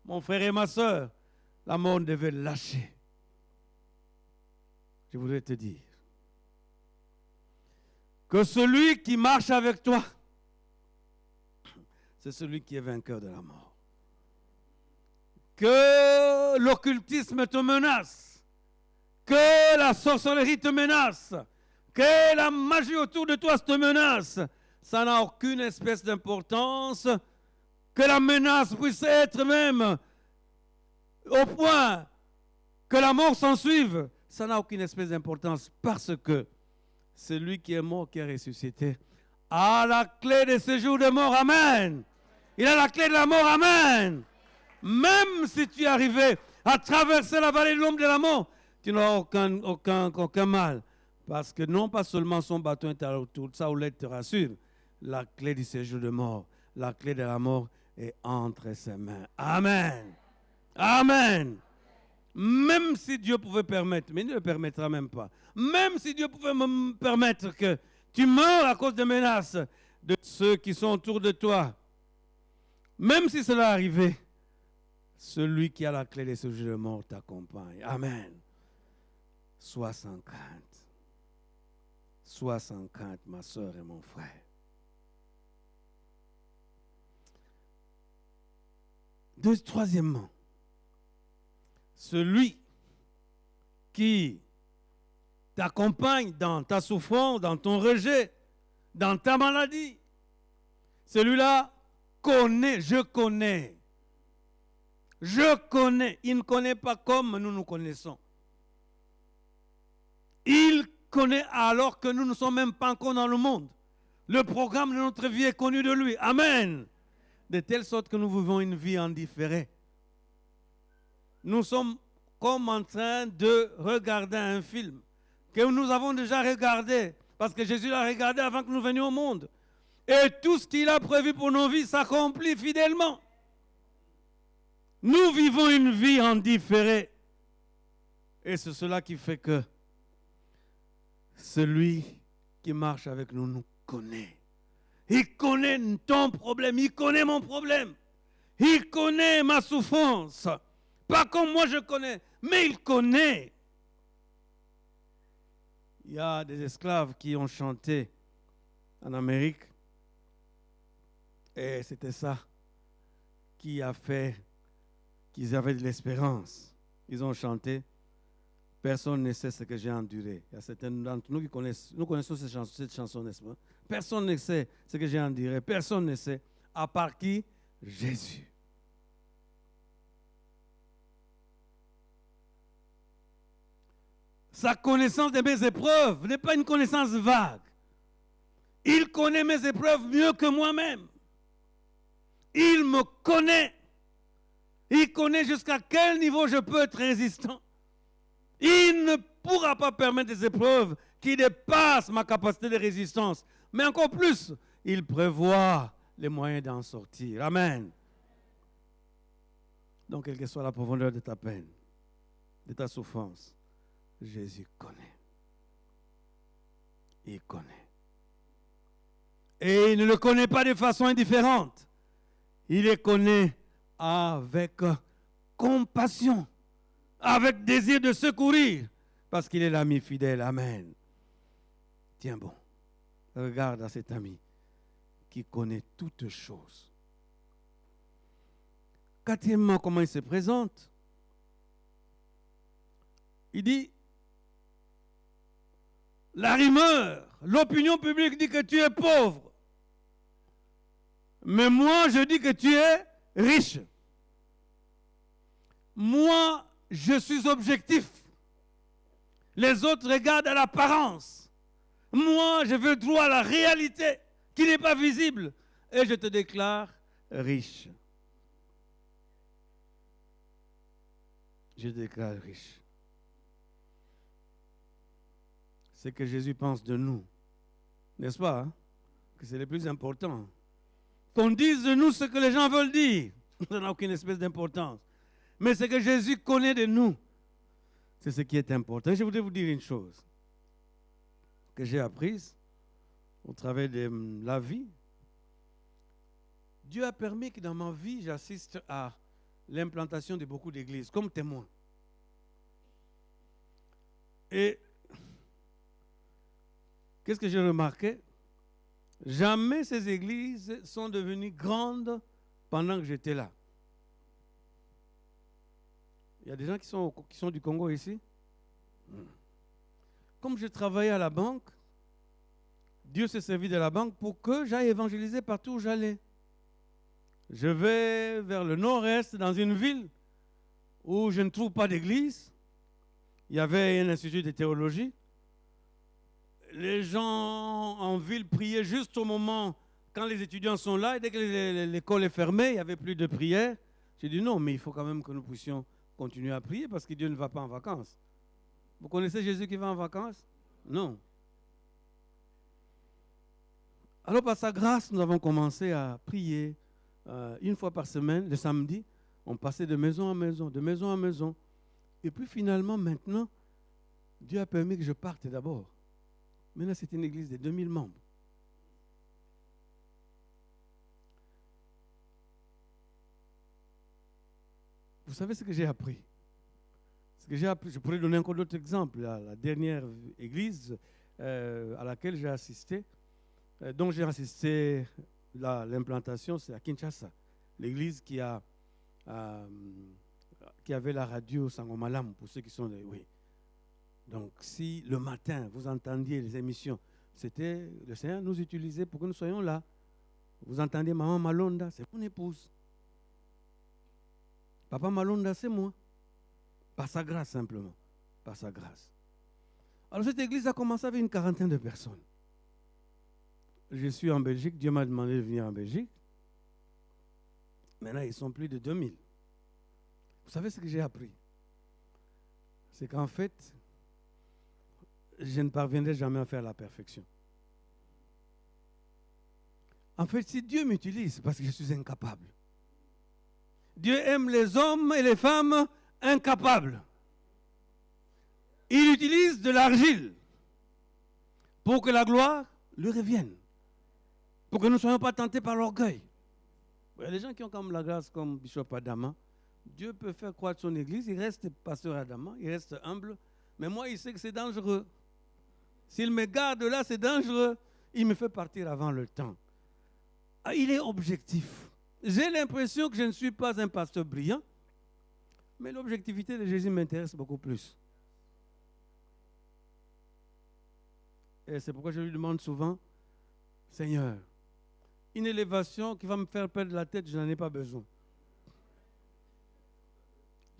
mon frère et ma soeur, la mort devait lâcher. je voudrais te dire que celui qui marche avec toi, c'est celui qui est vainqueur de la mort. Que l'occultisme te menace, que la sorcellerie te menace, que la magie autour de toi te menace, ça n'a aucune espèce d'importance. Que la menace puisse être même au point que la mort s'en suive, ça n'a aucune espèce d'importance parce que celui qui est mort, qui est ressuscité, a la clé de ce jour de mort. Amen. Il a la clé de la mort. Amen. Même si tu es arrivé à traverser la vallée de l'ombre de la mort, tu n'auras aucun mal. Parce que non pas seulement son bâton est autour, sa houlette te rassure, la clé du séjour de mort, la clé de la mort est entre ses mains. Amen. Amen. Même si Dieu pouvait permettre, mais il ne le permettra même pas, même si Dieu pouvait me permettre que tu meurs à cause des menaces de ceux qui sont autour de toi, même si cela arrivait, celui qui a la clé de ce jour de mort t'accompagne. Amen. Sois sans crainte. Sois sans crainte, ma soeur et mon frère. Troisièmement, celui qui t'accompagne dans ta souffrance, dans ton rejet, dans ta maladie, celui-là connaît, je connais. Je connais. Il ne connaît pas comme nous nous connaissons. Il connaît alors que nous ne sommes même pas encore dans le monde. Le programme de notre vie est connu de lui. Amen. De telle sorte que nous vivons une vie en différé. Nous sommes comme en train de regarder un film que nous avons déjà regardé parce que Jésus l'a regardé avant que nous venions au monde. Et tout ce qu'il a prévu pour nos vies s'accomplit fidèlement. Nous vivons une vie en différé. Et c'est cela qui fait que celui qui marche avec nous nous connaît. Il connaît ton problème, il connaît mon problème. Il connaît ma souffrance. Pas comme moi je connais, mais il connaît. Il y a des esclaves qui ont chanté en Amérique. Et c'était ça qui a fait qu'ils avaient de l'espérance. Ils ont chanté. Personne ne sait ce que j'ai enduré. Il y a certains d'entre nous qui connaissent, nous connaissons cette chanson, n'est-ce pas? Personne ne sait ce que j'ai enduré. Personne ne sait. À part qui? Jésus. Sa connaissance de mes épreuves n'est pas une connaissance vague. Il connaît mes épreuves mieux que moi-même. Il me connaît. Il connaît jusqu'à quel niveau je peux être résistant. Il ne pourra pas permettre des épreuves qui dépassent ma capacité de résistance. Mais encore plus, il prévoit les moyens d'en sortir. Amen. Donc, quelle que soit la profondeur de ta peine, de ta souffrance, Jésus connaît. Il connaît. Et il ne le connaît pas de façon indifférente. Il le connaît avec compassion, avec désir de secourir, parce qu'il est l'ami fidèle. Amen. Tiens bon, regarde à cet ami qui connaît toutes choses. Quatrièmement, comment il se présente? Il dit, la rumeur, l'opinion publique dit que tu es pauvre. Mais moi, je dis que tu es riche. Moi, je suis objectif. Les autres regardent à l'apparence. Moi, je veux droit à la réalité qui n'est pas visible. Et je te déclare riche. Je te déclare riche. C'est que Jésus pense de nous. N'est-ce pas? Hein? Que c'est le plus important. Qu'on dise de nous ce que les gens veulent dire. Ça n'a aucune espèce d'importance. Mais ce que Jésus connaît de nous, c'est ce qui est important. Je voudrais vous dire une chose que j'ai apprise au travers de la vie. Dieu a permis que dans ma vie, j'assiste à l'implantation de beaucoup d'églises, comme témoin. Et qu'est-ce que j'ai remarqué? Jamais ces églises sont devenues grandes pendant que j'étais là. Il y a des gens qui sont du Congo ici. Comme je travaillais à la banque, Dieu s'est servi de la banque pour que j'aille évangéliser partout où j'allais. Je vais vers le nord-est, dans une ville où je ne trouve pas d'église. Il y avait un institut de théologie. Les gens en ville priaient juste au moment quand les étudiants sont là. Et dès que l'école est fermée, il n'y avait plus de prière. J'ai dit non, mais il faut quand même que nous puissions continuer à prier parce que Dieu ne va pas en vacances. Vous connaissez Jésus qui va en vacances? Non. Alors par sa grâce, nous avons commencé à prier une fois par semaine, le samedi. On passait de maison en maison, de maison en maison. Et puis finalement, maintenant, Dieu a permis que je parte d'abord. Maintenant, c'est une église de 2000 membres. Vous savez ce que j'ai appris? Ce que j'ai appris, je pourrais donner encore d'autres exemples. La dernière église à laquelle j'ai assisté, dont j'ai assisté l'implantation, c'est à Kinshasa. L'église qui avait la radio Sangomalam, pour ceux qui sont... Oui. Donc, si le matin, vous entendiez les émissions, c'était le Seigneur nous utilisait pour que nous soyons là. Vous entendiez Maman Malonda, c'est mon épouse. Papa Malonda, c'est moi. Par sa grâce, simplement. Par sa grâce. Alors, cette église a commencé avec une quarantaine de personnes. Je suis en Belgique, Dieu m'a demandé de venir en Belgique. Maintenant, ils sont plus de 2000. Vous savez ce que j'ai appris? C'est qu'en fait, je ne parviendrai jamais à faire la perfection. En fait, si Dieu m'utilise, c'est parce que je suis incapable. Dieu aime les hommes et les femmes incapables. Il utilise de l'argile pour que la gloire lui revienne. Pour que nous ne soyons pas tentés par l'orgueil. Il y a des gens qui ont comme la grâce comme Bishop Adama. Dieu peut faire croître son église, il reste pasteur Adama, il reste humble. Mais moi, il sait que c'est dangereux. S'il me garde là, c'est dangereux. Il me fait partir avant le temps. Ah, il est objectif. J'ai l'impression que je ne suis pas un pasteur brillant, mais l'objectivité de Jésus m'intéresse beaucoup plus. Et c'est pourquoi je lui demande souvent, Seigneur, une élévation qui va me faire perdre la tête, je n'en ai pas besoin.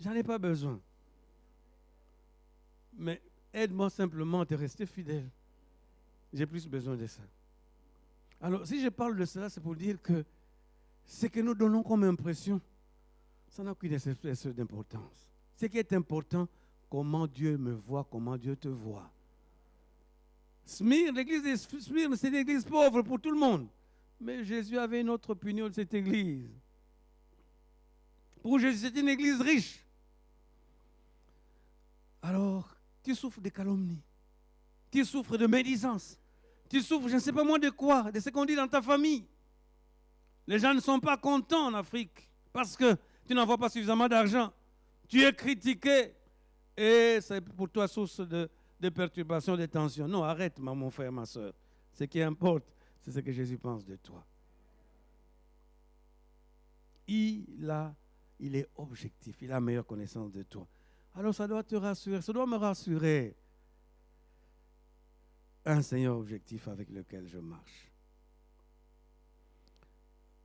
J'en ai pas besoin. Mais aide-moi simplement à te rester fidèle. J'ai plus besoin de ça. Alors, si je parle de cela, c'est pour dire que ce que nous donnons comme impression, ça n'a aucune espèce d'importance. Ce qui est important, comment Dieu me voit, comment Dieu te voit. Smyrne, l'église de Smyrne, c'est une église pauvre pour tout le monde. Mais Jésus avait une autre opinion de cette église. Pour Jésus, c'est une église riche. Alors, tu souffres de calomnie, tu souffres de médisance, tu souffres, je ne sais pas moi de quoi, de ce qu'on dit dans ta famille. Les gens ne sont pas contents en Afrique parce que tu n'envoies pas suffisamment d'argent. Tu es critiqué et c'est pour toi source de perturbation, de tension. Non, arrête, mon frère, ma soeur. Ce qui importe, c'est ce que Jésus pense de toi. Il est objectif, il a meilleure connaissance de toi. Alors ça doit te rassurer, ça doit me rassurer. Un Seigneur objectif avec lequel je marche.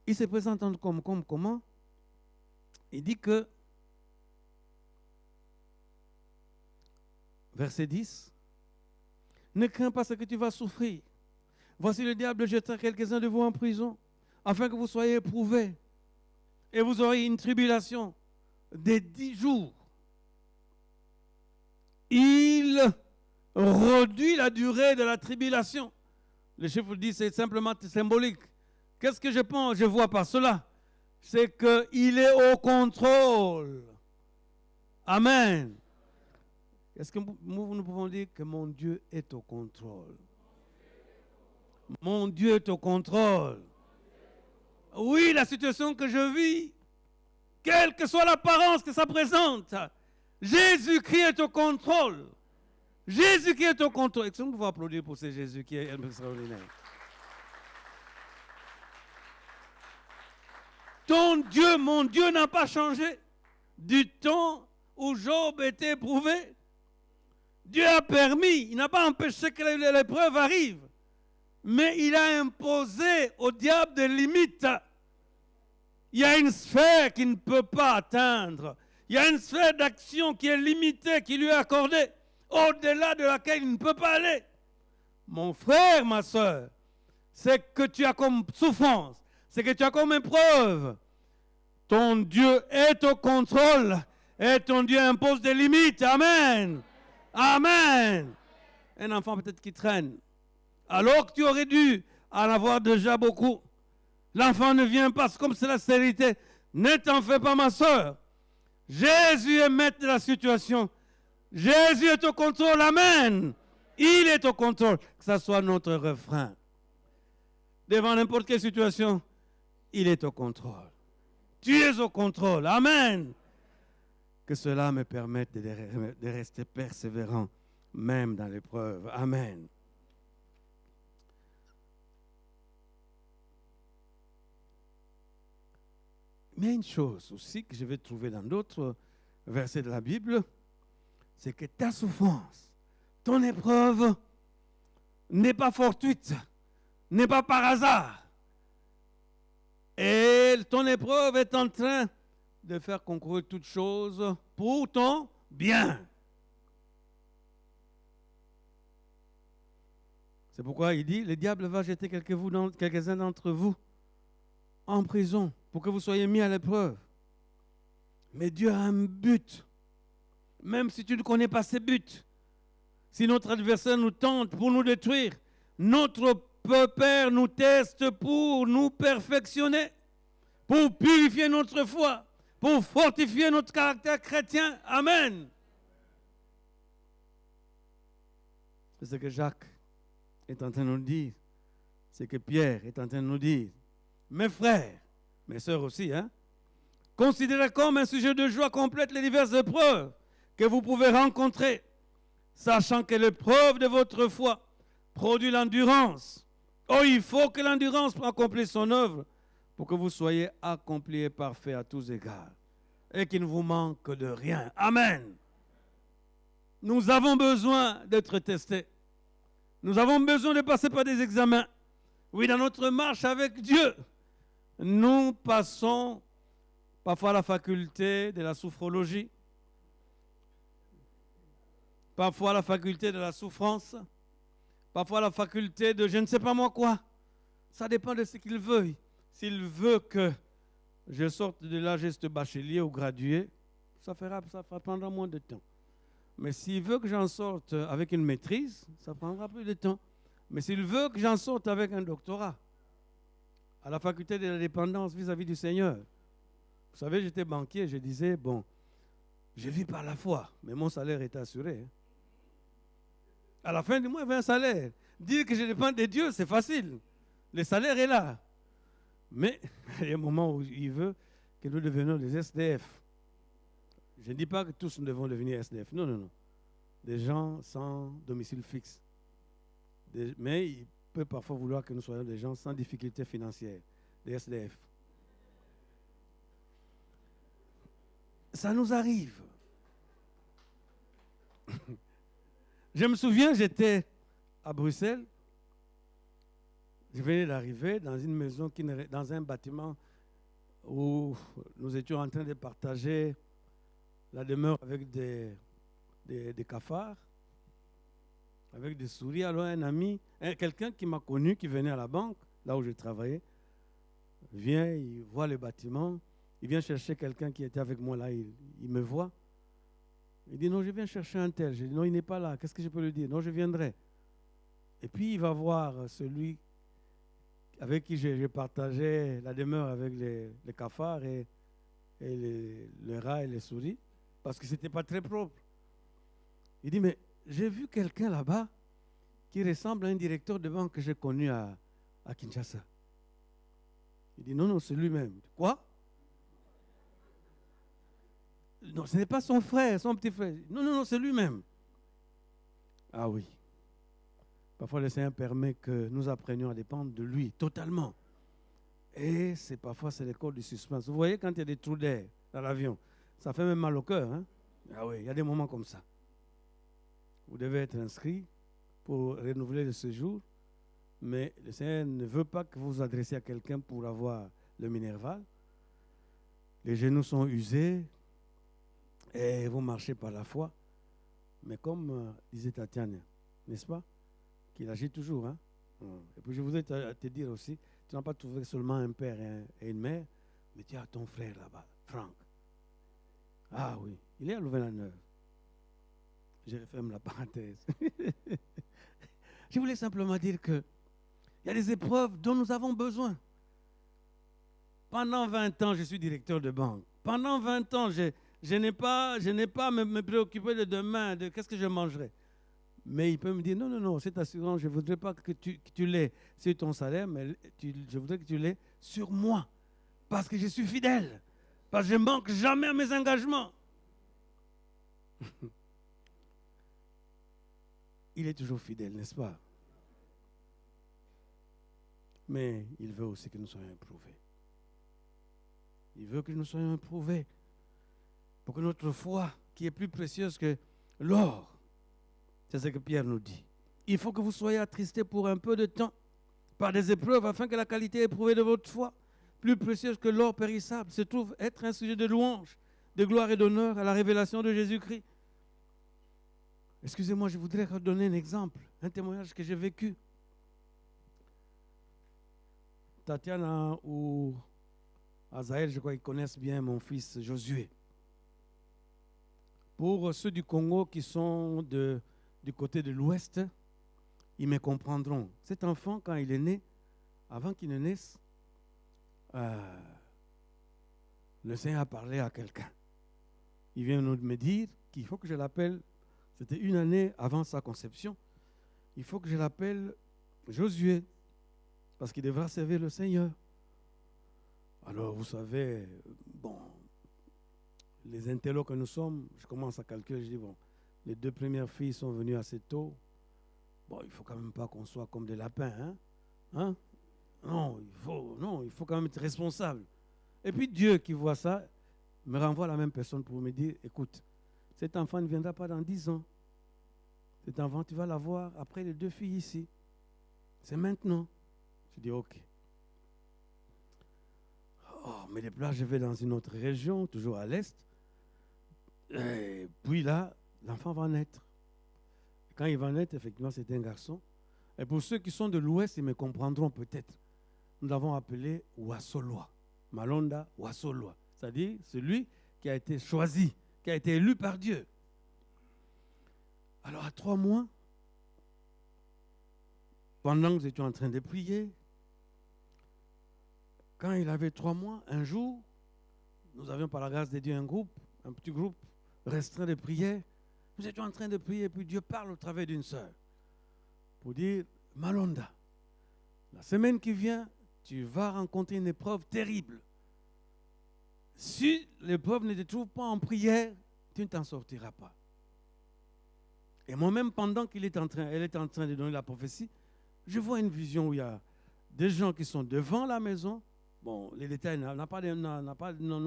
Il se présente comme comment? Il dit que, verset 10, ne crains pas ce que tu vas souffrir. Voici le diable jettera quelques-uns de vous en prison, afin que vous soyez éprouvés. Et vous aurez une tribulation de 10 jours. Il réduit la durée de la tribulation. Le chiffre dit c'est simplement symbolique. Qu'est-ce que je pense, je vois par cela? C'est qu'il est au contrôle. Amen. Est-ce que nous pouvons dire que mon Dieu est au contrôle? Mon Dieu est au contrôle. Oui, la situation que je vis, quelle que soit l'apparence que ça présente, Jésus-Christ est au contrôle. Jésus qui est au contrôle. Est-ce qu'on peut applaudir pour ce Jésus qui est extraordinaire? Ton Dieu, mon Dieu n'a pas changé du temps où Job était éprouvé. Dieu a permis, il n'a pas empêché que l'épreuve arrive, mais il a imposé au diable des limites. Il y a une sphère qu'il ne peut pas atteindre. Il y a une sphère d'action qui est limitée, qui lui est accordée, au-delà de laquelle il ne peut pas aller. Mon frère, ma soeur, c'est que tu as comme souffrance, c'est que tu as comme épreuve. Ton Dieu est au contrôle et ton Dieu impose des limites. Amen. Amen. Un enfant peut-être qui traîne, alors que tu aurais dû en avoir déjà beaucoup. L'enfant ne vient pas, c'est comme c'est la stérilité. Ne t'en fais pas, ma soeur. Jésus est maître de la situation. Jésus est au contrôle. Amen. Il est au contrôle. Que ce soit notre refrain. Devant n'importe quelle situation, il est au contrôle. Tu es au contrôle. Amen. Que cela me permette de rester persévérant, même dans l'épreuve. Amen. Mais une chose aussi que je vais trouver dans d'autres versets de la Bible, c'est que ta souffrance, ton épreuve n'est pas fortuite, n'est pas par hasard. Et ton épreuve est en train de faire concourir toutes choses pour ton bien. C'est pourquoi il dit, le diable va jeter quelques-uns d'entre vous en prison pour que vous soyez mis à l'épreuve. Mais Dieu a un but. Même si tu ne connais pas ses buts, si notre adversaire nous tente pour nous détruire, notre Père nous teste pour nous perfectionner, pour purifier notre foi, pour fortifier notre caractère chrétien. Amen. C'est ce que Jacques est en train de nous dire. C'est que Pierre est en train de nous dire. Mes frères, mes sœurs aussi, considérez comme un sujet de joie complète les diverses épreuves que vous pouvez rencontrer, sachant que l'épreuve de votre foi produit l'endurance. Oh, il faut que l'endurance accomplisse son œuvre pour que vous soyez accomplis et parfaits à tous égards et qu'il ne vous manque de rien. Amen. Nous avons besoin d'être testés. Nous avons besoin de passer par des examens. Oui, dans notre marche avec Dieu, nous passons parfois à la faculté de la sophrologie, parfois à la faculté de la souffrance, parfois à la faculté de je ne sais pas moi quoi. Ça dépend de ce qu'il veut. S'il veut que je sorte de là juste bachelier ou gradué, ça prendra moins de temps. Mais s'il veut que j'en sorte avec une maîtrise, ça prendra plus de temps. Mais s'il veut que j'en sorte avec un doctorat, à la faculté de la dépendance vis-à-vis du Seigneur. Vous savez, j'étais banquier, je disais, bon, je vis par la foi, mais mon salaire est assuré. À la fin du mois, il y avait un salaire. Dire que je dépends de Dieu, c'est facile. Le salaire est là. Mais il y a un moment où il veut que nous devenions des SDF. Je ne dis pas que tous nous devons devenir SDF. Non, non, non. Des gens sans domicile fixe. Mais il peut parfois vouloir que nous soyons des gens sans difficulté financière, des SDF. Ça nous arrive. Je me souviens, j'étais à Bruxelles. Je venais d'arriver dans une maison, dans un bâtiment où nous étions en train de partager la demeure avec des cafards, avec des souris. Alors un ami, quelqu'un qui m'a connu, qui venait à la banque, là où je travaillais, vient, il voit le bâtiment, il vient chercher quelqu'un qui était avec moi là, il me voit. Il dit non, je viens chercher un tel. Je dis non, il n'est pas là, qu'est-ce que je peux lui dire? Non, je viendrai. Et puis il va voir celui avec qui je partageais la demeure avec les cafards et les rats et les souris, parce que ce n'était pas très propre. Il dit, mais j'ai vu quelqu'un là-bas qui ressemble à un directeur de banque que j'ai connu à Kinshasa. Il dit, non, non, c'est lui-même. Quoi? Non, ce n'est pas son frère, son petit frère. Non, non, non, c'est lui-même. Ah oui. Parfois, le Seigneur permet que nous apprenions à dépendre de lui totalement. Et parfois, c'est l'école du suspense. Vous voyez, quand il y a des trous d'air dans l'avion, ça fait même mal au cœur. Hein? Ah oui, il y a des moments comme ça. Vous devez être inscrit pour renouveler le séjour, mais le Seigneur ne veut pas que vous vous adressiez à quelqu'un pour avoir le minerval. Les genoux sont usés et vous marchez par la foi. Mais comme disait Tatiana, n'est-ce pas, qu'il agit toujours. Hein? Et puis je voudrais te dire aussi, tu n'as pas trouvé seulement un père et une mère, mais tu as ton frère là-bas, Franck. Ah oui, il est à Louvain-la-Neuve. Je referme la parenthèse. Je voulais simplement dire qu'il y a des épreuves dont nous avons besoin. Pendant 20 ans, je suis directeur de banque. Pendant 20 ans, je n'ai pas à me préoccuper de demain, de qu'est-ce que je mangerai. Mais il peut me dire, non, cette assurance, je ne voudrais pas que tu l'aies sur ton salaire, mais je voudrais que tu l'aies sur moi. Parce que je suis fidèle. Parce que je ne manque jamais à mes engagements. Il est toujours fidèle, n'est-ce pas? Mais il veut aussi que nous soyons éprouvés. Il veut que nous soyons éprouvés. Pour que notre foi, qui est plus précieuse que l'or, c'est ce que Pierre nous dit. Il faut que vous soyez attristés pour un peu de temps par des épreuves afin que la qualité éprouvée de votre foi, plus précieuse que l'or périssable, se trouve être un sujet de louange, de gloire et d'honneur à la révélation de Jésus-Christ. Excusez-moi, je voudrais redonner un exemple, un témoignage que j'ai vécu. Tatiana ou Azaël, je crois qu'ils connaissent bien mon fils Josué. Pour ceux du Congo qui sont du côté de l'Ouest, ils me comprendront. Cet enfant, quand il est né, avant qu'il ne naisse, le Seigneur a parlé à quelqu'un. Il vient me dire qu'il faut que je l'appelle, c'était une année avant sa conception, il faut que je l'appelle Josué, parce qu'il devra servir le Seigneur. Alors, vous savez, bon, les intellos que nous sommes, je commence à calculer, je dis, bon, les 2 premières filles sont venues assez tôt. Bon, il ne faut quand même pas qu'on soit comme des lapins, hein? Non, il faut quand même être responsable. Et puis Dieu qui voit ça, me renvoie à la même personne pour me dire, écoute, cet enfant ne viendra pas dans 10 ans. Cet enfant, tu vas l'avoir après les 2 filles ici. C'est maintenant. Je dis, ok. Oh, mais de là, je vais dans une autre région, toujours à l'est. Et puis là, l'enfant va naître. Quand il va naître, effectivement, c'est un garçon. Et pour ceux qui sont de l'ouest, ils me comprendront peut-être. Nous l'avons appelé Wasoloa. Malonda Wasoloa. C'est-à-dire celui qui a été choisi, qui a été élu par Dieu. Alors à 3 mois, pendant que nous étions en train de prier, quand il avait 3 mois, un jour, nous avions par la grâce de Dieu un petit groupe restreint de prière. Nous étions en train de prier, et puis Dieu parle au travers d'une sœur pour dire, Malonda, la semaine qui vient, tu vas rencontrer une épreuve terrible. Si l'épreuve ne te trouve pas en prière, tu ne t'en sortiras pas. Et moi-même, pendant elle est en train de donner la prophétie, je vois une vision où il y a des gens qui sont devant la maison. Bon, les détails n'ont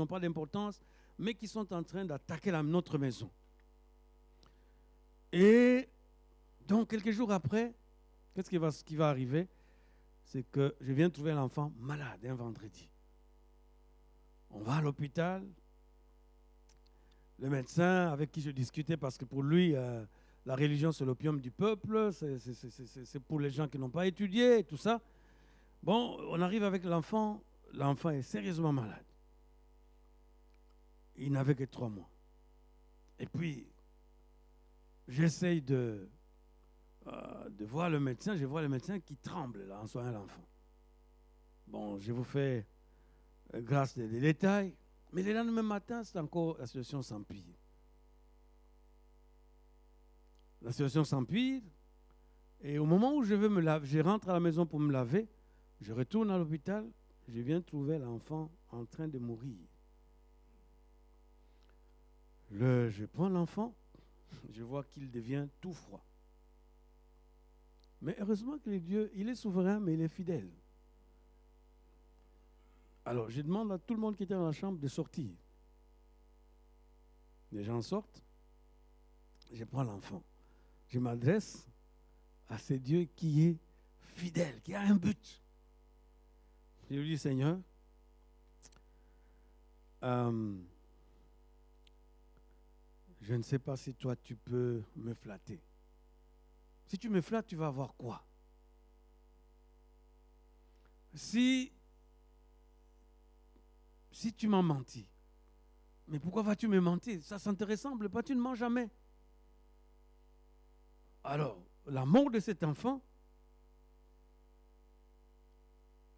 pas d'importance, mais qui sont en train d'attaquer notre maison. Et donc, quelques jours après, qu'est-ce qui va arriver? C'est que je viens trouver l'enfant malade un vendredi. On va à l'hôpital. Le médecin avec qui je discutais, parce que pour lui, la religion, c'est l'opium du peuple, c'est pour les gens qui n'ont pas étudié et tout ça. Bon, on arrive avec l'enfant. L'enfant est sérieusement malade. Il n'avait que 3 mois. Et puis, j'essaye de voir le médecin. Je vois le médecin qui tremble là, en soignant l'enfant. Bon, je vous fais grâce des détails. Mais le lendemain matin, c'est encore la situation s'empire. La situation s'empire. Et au moment où je veux me laver, je rentre à la maison pour me laver, je retourne à l'hôpital, je viens trouver l'enfant en train de mourir. Je prends l'enfant, je vois qu'il devient tout froid. Mais heureusement que Dieu, il est souverain, mais il est fidèle. Alors, je demande à tout le monde qui était dans la chambre de sortir. Les gens sortent. Je prends l'enfant. Je m'adresse à ce Dieu qui est fidèle, qui a un but. Je lui dis, Seigneur, je ne sais pas si toi tu peux me flatter. Si tu me flattes, tu vas avoir quoi? Si tu m'as menti, mais pourquoi vas-tu me mentir? Ça ne te ressemble pas, tu ne mens jamais. Alors, l'amour de cet enfant,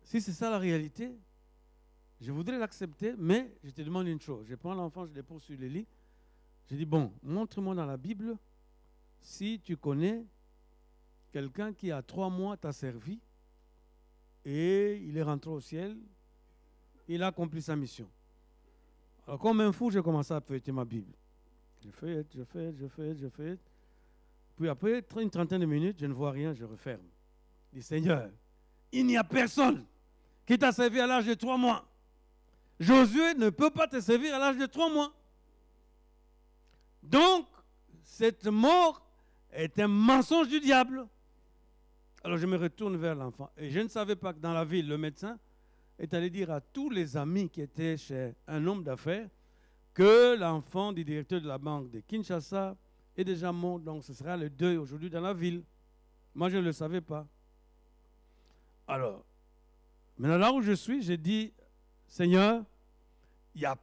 si c'est ça la réalité, je voudrais l'accepter, mais je te demande une chose. Je prends l'enfant, je le pose sur le lit. Je dis, bon, montre-moi dans la Bible si tu connais quelqu'un qui a 3 mois t'a servi et il est rentré au ciel, il a accompli sa mission. Alors, comme un fou, j'ai commencé à feuilleter ma Bible. Je feuillette. Puis après une trentaine de minutes, je ne vois rien, je referme. Je dis, Seigneur, il n'y a personne qui t'a servi à l'âge de 3 mois. Josué ne peut pas te servir à l'âge de 3 mois. Donc, cette mort est un mensonge du diable. Alors, je me retourne vers l'enfant. Et je ne savais pas que dans la ville, le médecin est allé dire à tous les amis qui étaient chez un homme d'affaires que l'enfant du directeur de la banque de Kinshasa est déjà mort. Donc, ce sera le deuil aujourd'hui dans la ville. Moi, je ne le savais pas. Alors, maintenant, là où je suis, j'ai dit, Seigneur, il n'y a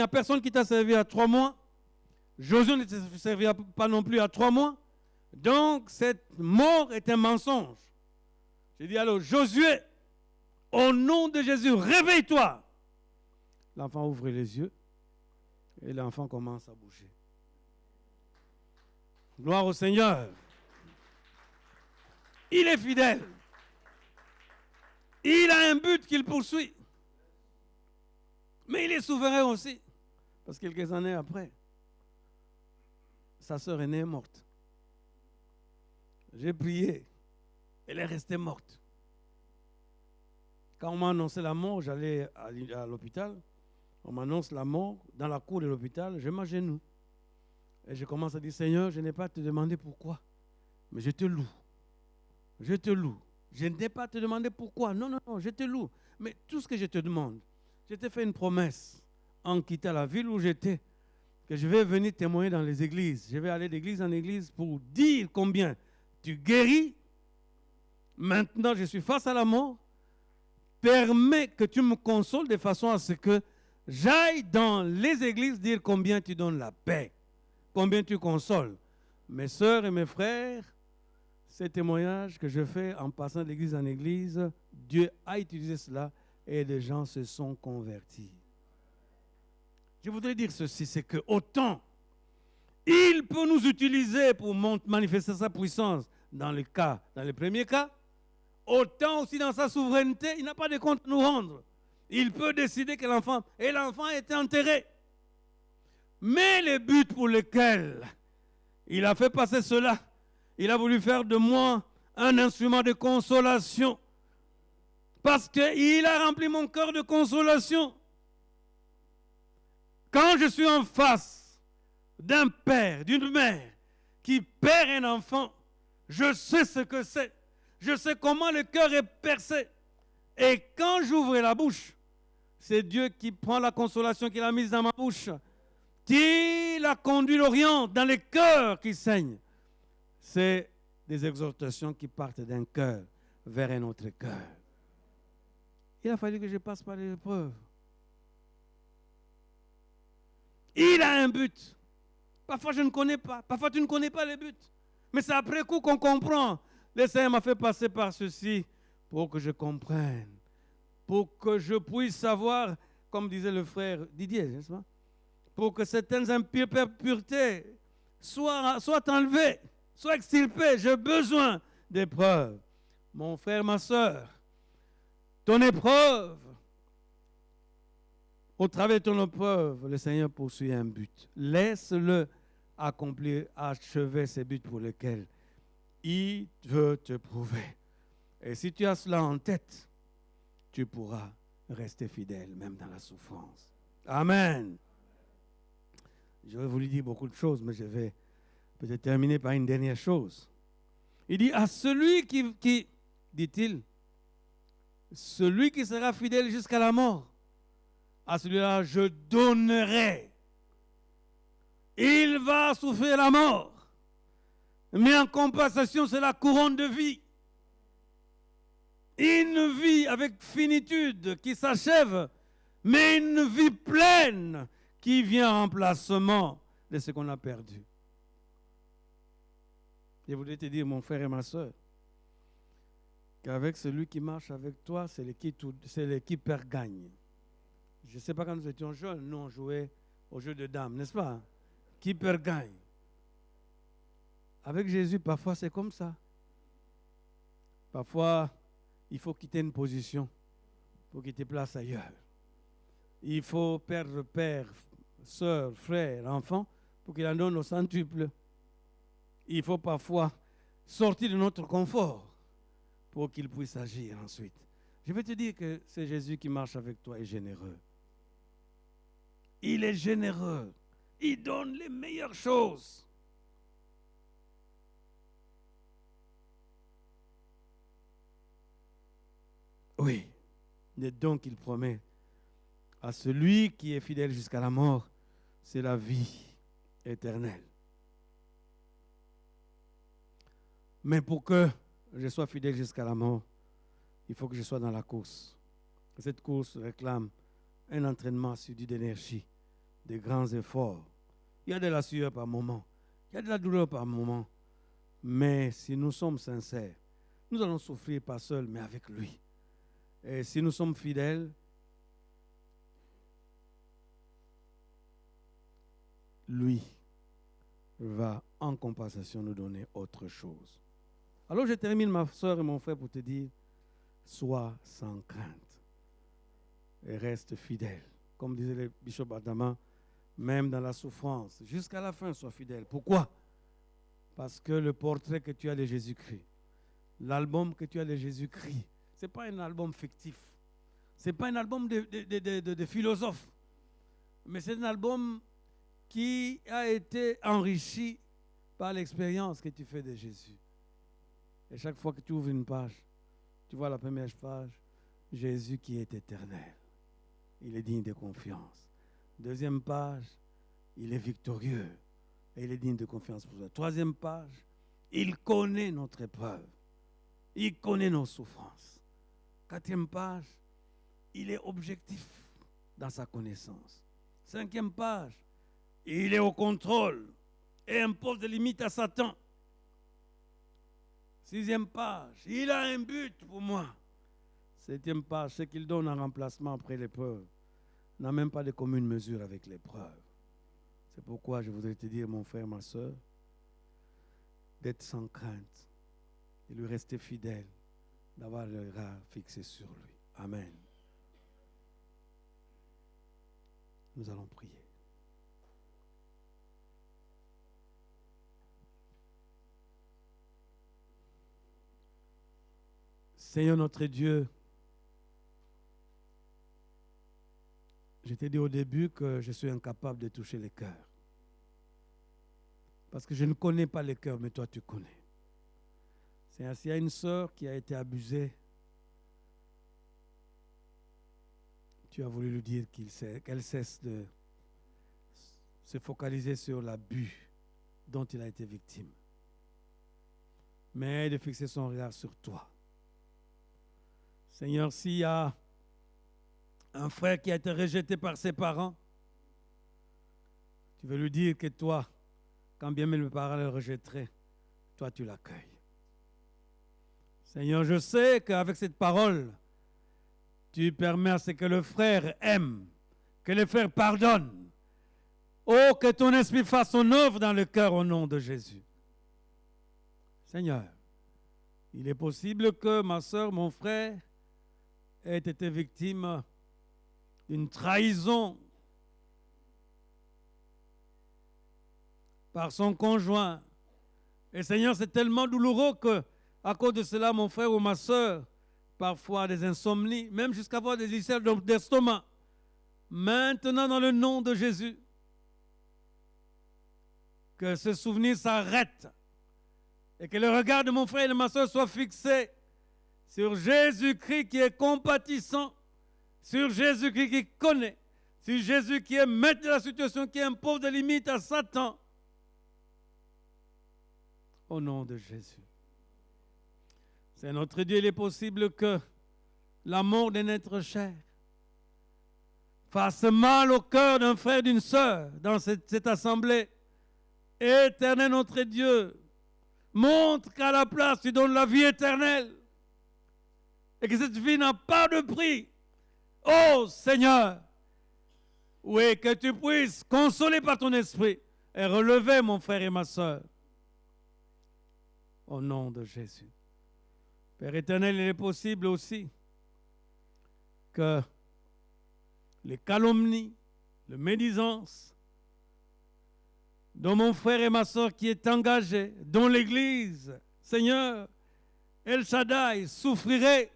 personne qui t'a servi à 3 mois. Josué ne te servira pas non plus à 3 mois. Donc, cette mort est un mensonge. J'ai dit, alors, Josué, au nom de Jésus, réveille-toi. L'enfant ouvre les yeux et l'enfant commence à bouger. Gloire au Seigneur. Il est fidèle. Il a un but qu'il poursuit. Mais il est souverain aussi. Parce que quelques années après, sa sœur aînée est morte. J'ai prié. Elle est restée morte. Quand on m'a annoncé la mort, j'allais à l'hôpital. On m'annonce la mort dans la cour de l'hôpital. Je m'agenouille. Et je commence à dire, Seigneur, je n'ai pas à te demander pourquoi. Mais je te loue. Je te loue. Je n'ai pas à te demander pourquoi. Non, je te loue. Mais tout ce que je te demande, je t'ai fait une promesse en quittant la ville où j'étais, que je vais venir témoigner dans les églises. Je vais aller d'église en église pour dire combien tu guéris. Maintenant, je suis face à la mort. Permets que tu me consoles de façon à ce que j'aille dans les églises dire combien tu donnes la paix, combien tu consoles. Mes sœurs et mes frères, ces témoignages que je fais en passant d'église en église, Dieu a utilisé cela et des gens se sont convertis. Je voudrais dire ceci, c'est que autant il peut nous utiliser pour manifester sa puissance dans le premier cas, autant aussi dans sa souveraineté, il n'a pas de compte à nous rendre. Il peut décider que l'enfant a été enterré. Mais le but pour lequel il a fait passer cela, il a voulu faire de moi un instrument de consolation. Parce qu'il a rempli mon cœur de consolation. Quand je suis en face d'un père, d'une mère qui perd un enfant, je sais ce que c'est. Je sais comment le cœur est percé. Et quand j'ouvre la bouche, c'est Dieu qui prend la consolation qu'il a mise dans ma bouche, qui l'a conduit l'Orient dans les cœurs qui saignent. C'est des exhortations qui partent d'un cœur vers un autre cœur. Il a fallu que je passe par les épreuves. Il a un but. Parfois je ne connais pas. Parfois tu ne connais pas les buts. Mais c'est après coup qu'on comprend. Le Seigneur m'a fait passer par ceci pour que je comprenne. Pour que je puisse savoir, comme disait le frère Didier, n'est-ce pas? Pour que certaines impuretés soient enlevées, soient extirpées. J'ai besoin d'épreuves. Mon frère, ma soeur, ton épreuve, au travers de ton épreuve, le Seigneur poursuit un but. Laisse-le accomplir, achever ses buts pour lesquels Il veut te prouver. Et si tu as cela en tête, tu pourras rester fidèle même dans la souffrance. Amen. J'aurais voulu dire beaucoup de choses, mais je vais peut-être terminer par une dernière chose. Il dit à celui qui dit-il, celui qui sera fidèle jusqu'à la mort, à celui-là je donnerai. Il va souffrir la mort, mais en compensation, c'est la couronne de vie. Une vie avec finitude qui s'achève, mais une vie pleine qui vient en remplacement de ce qu'on a perdu. Je voudrais te dire, mon frère et ma soeur, qu'avec celui qui marche avec toi, c'est l'équipe perd-gagne. Je ne sais pas, quand nous étions jeunes, nous on jouait au jeu de dames, n'est-ce pas? Qui perd-gagne. Avec Jésus, parfois c'est comme ça. Parfois, il faut quitter une position pour qu'il te place ailleurs. Il faut perdre père, soeur, frère, enfant pour qu'il en donne au centuple. Il faut parfois sortir de notre confort pour qu'il puisse agir ensuite. Je vais te dire que c'est Jésus qui marche avec toi et généreux. Il est généreux. Il donne les meilleures choses. Oui, les dons qu'il promet à celui qui est fidèle jusqu'à la mort, c'est la vie éternelle. Mais pour que je sois fidèle jusqu'à la mort, il faut que je sois dans la course. Cette course réclame un entraînement assidu d'énergie, de grands efforts. Il y a de la sueur par moment, il y a de la douleur par moment. Mais si nous sommes sincères, nous allons souffrir pas seuls, mais avec lui. Et si nous sommes fidèles, lui va en compensation nous donner autre chose. Alors je termine, ma soeur et mon frère, pour te dire, sois sans crainte et reste fidèle. Comme disait le bishop Adama, même dans la souffrance, jusqu'à la fin, sois fidèle. Pourquoi? Parce que le portrait que tu as de Jésus-Christ, l'album que tu as de Jésus-Christ, ce n'est pas un album fictif. Ce n'est pas un album de philosophe. Mais c'est un album qui a été enrichi par l'expérience que tu fais de Jésus. Et chaque fois que tu ouvres une page, tu vois la première page, Jésus qui est éternel. Il est digne de confiance. Deuxième page, il est victorieux. Et il est digne de confiance pour toi. Troisième page, il connaît notre épreuve. Il connaît nos souffrances. Quatrième page, il est objectif dans sa connaissance. Cinquième page, il est au contrôle et impose des limites à Satan. Sixième page, il a un but pour moi. Septième page, ce qu'il donne en remplacement après l'épreuve n'a même pas de commune mesure avec l'épreuve. C'est pourquoi je voudrais te dire, mon frère, ma soeur, d'être sans crainte, de lui rester fidèle, d'avoir le regard fixé sur lui. Amen. Nous allons prier. Seigneur notre Dieu, je t'ai dit au début que je suis incapable de toucher les cœurs. Parce que je ne connais pas les cœurs, mais toi tu connais. Seigneur, s'il y a une sœur qui a été abusée, tu as voulu lui dire qu'elle cesse de se focaliser sur l'abus dont il a été victime, mais de fixer son regard sur toi. Seigneur, s'il y a un frère qui a été rejeté par ses parents, tu veux lui dire que toi, quand bien même les parents le rejetteraient, toi tu l'accueilles. Seigneur, je sais qu'avec cette parole, tu permets à ce que le frère aime, que le frère pardonne. Oh, que ton esprit fasse son œuvre dans le cœur au nom de Jésus. Seigneur, il est possible que ma soeur, mon frère, ait été victime d'une trahison par son conjoint, Et Seigneur, c'est tellement douloureux que, à cause de cela, mon frère ou ma soeur, parfois des insomnies, même jusqu'à avoir des ulcères d'estomac. Maintenant, dans le nom de Jésus, que ce souvenir s'arrête et que le regard de mon frère et de ma soeur soit fixé sur Jésus-Christ qui est compatissant, sur Jésus-Christ qui connaît, sur Jésus qui est maître de la situation, qui impose des limites à Satan. Au nom de Jésus. C'est notre Dieu, il est possible que l'amour d'un être cher fasse mal au cœur d'un frère, d'une sœur dans cette assemblée. Éternel notre Dieu, montre qu'à la place tu donnes la vie éternelle et que cette vie n'a pas de prix. Oh Seigneur, oui, que tu puisses consoler par ton esprit et relever mon frère et ma sœur. Au nom de Jésus. Père éternel, il est possible aussi que les calomnies, les médisances dont mon frère et ma soeur qui est engagé, dont l'Église, Seigneur, El Shaddai souffrirait.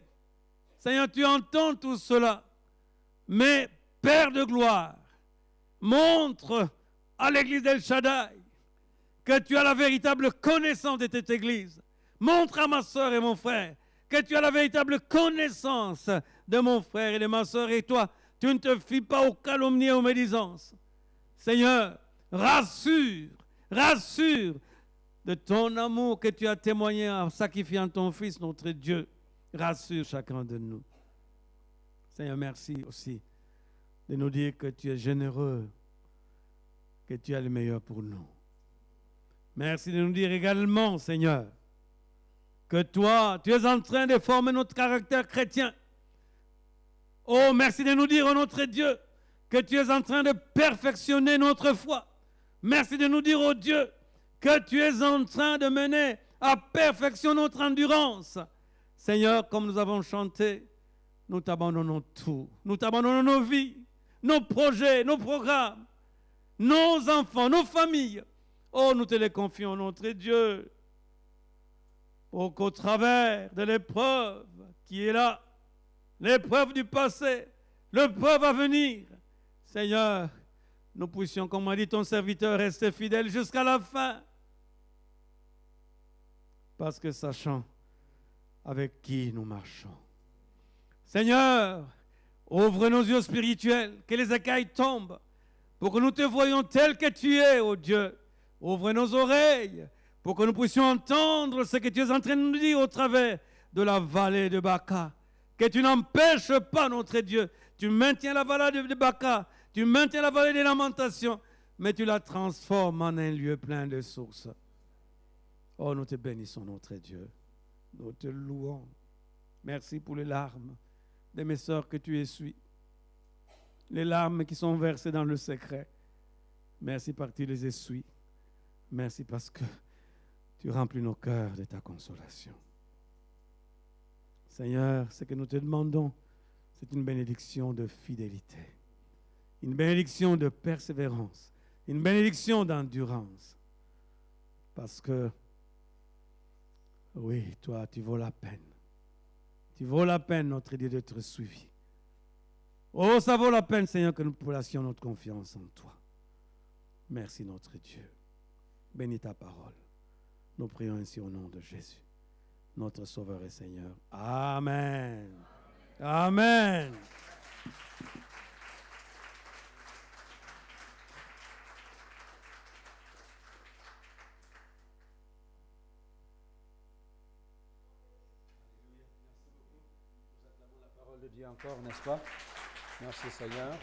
Seigneur, tu entends tout cela. Mais, Père de gloire, montre à l'Église d'El Shaddai que tu as la véritable connaissance de cette Église. Montre à ma soeur et mon frère que tu as la véritable connaissance de mon frère et de ma soeur. Et toi, tu ne te fies pas aux calomnies et aux médisances. Seigneur, rassure de ton amour que tu as témoigné en sacrifiant ton Fils, notre Dieu. Rassure chacun de nous. Seigneur, merci aussi de nous dire que tu es généreux, que tu as le meilleur pour nous. Merci de nous dire également, Seigneur, que toi, tu es en train de former notre caractère chrétien. Oh, merci de nous dire, oh notre Dieu, que tu es en train de perfectionner notre foi. Merci de nous dire, oh Dieu, que tu es en train de mener à perfection notre endurance. Seigneur, comme nous avons chanté, nous t'abandonnons tout. Nous t'abandonnons nos vies, nos projets, nos programmes, nos enfants, nos familles. Oh, nous te les confions, notre Dieu, pour qu'au travers de l'épreuve qui est là, l'épreuve du passé, l'épreuve à venir, Seigneur, nous puissions, comme a dit ton serviteur, rester fidèles jusqu'à la fin. Parce que sachant avec qui nous marchons. Seigneur, ouvre nos yeux spirituels, que les écailles tombent, pour que nous te voyions tel que tu es, ô Dieu. Ouvre nos oreilles pour que nous puissions entendre ce que tu es en train de nous dire au travers de la vallée de Baca. Que tu n'empêches pas, notre Dieu. Tu maintiens la vallée de Baca, tu maintiens la vallée des lamentations, mais tu la transformes en un lieu plein de sources. Oh, nous te bénissons, notre Dieu. Nous te louons. Merci pour les larmes de mes sœurs que tu essuies. Les larmes qui sont versées dans le secret. Merci parce que tu les essuies. Merci parce que tu remplis nos cœurs de ta consolation. Seigneur, ce que nous te demandons, c'est une bénédiction de fidélité, une bénédiction de persévérance, une bénédiction d'endurance. Parce que, oui, toi, tu vaux la peine. Tu vaux la peine, notre Dieu, d'être suivi. Oh, ça vaut la peine, Seigneur, que nous placions notre confiance en toi. Merci, notre Dieu. Bénis ta parole. Nous prions ainsi au nom de Jésus, notre Sauveur et Seigneur. Amen. Amen. Nous acclamons la parole de Dieu encore, n'est-ce pas? Merci Seigneur.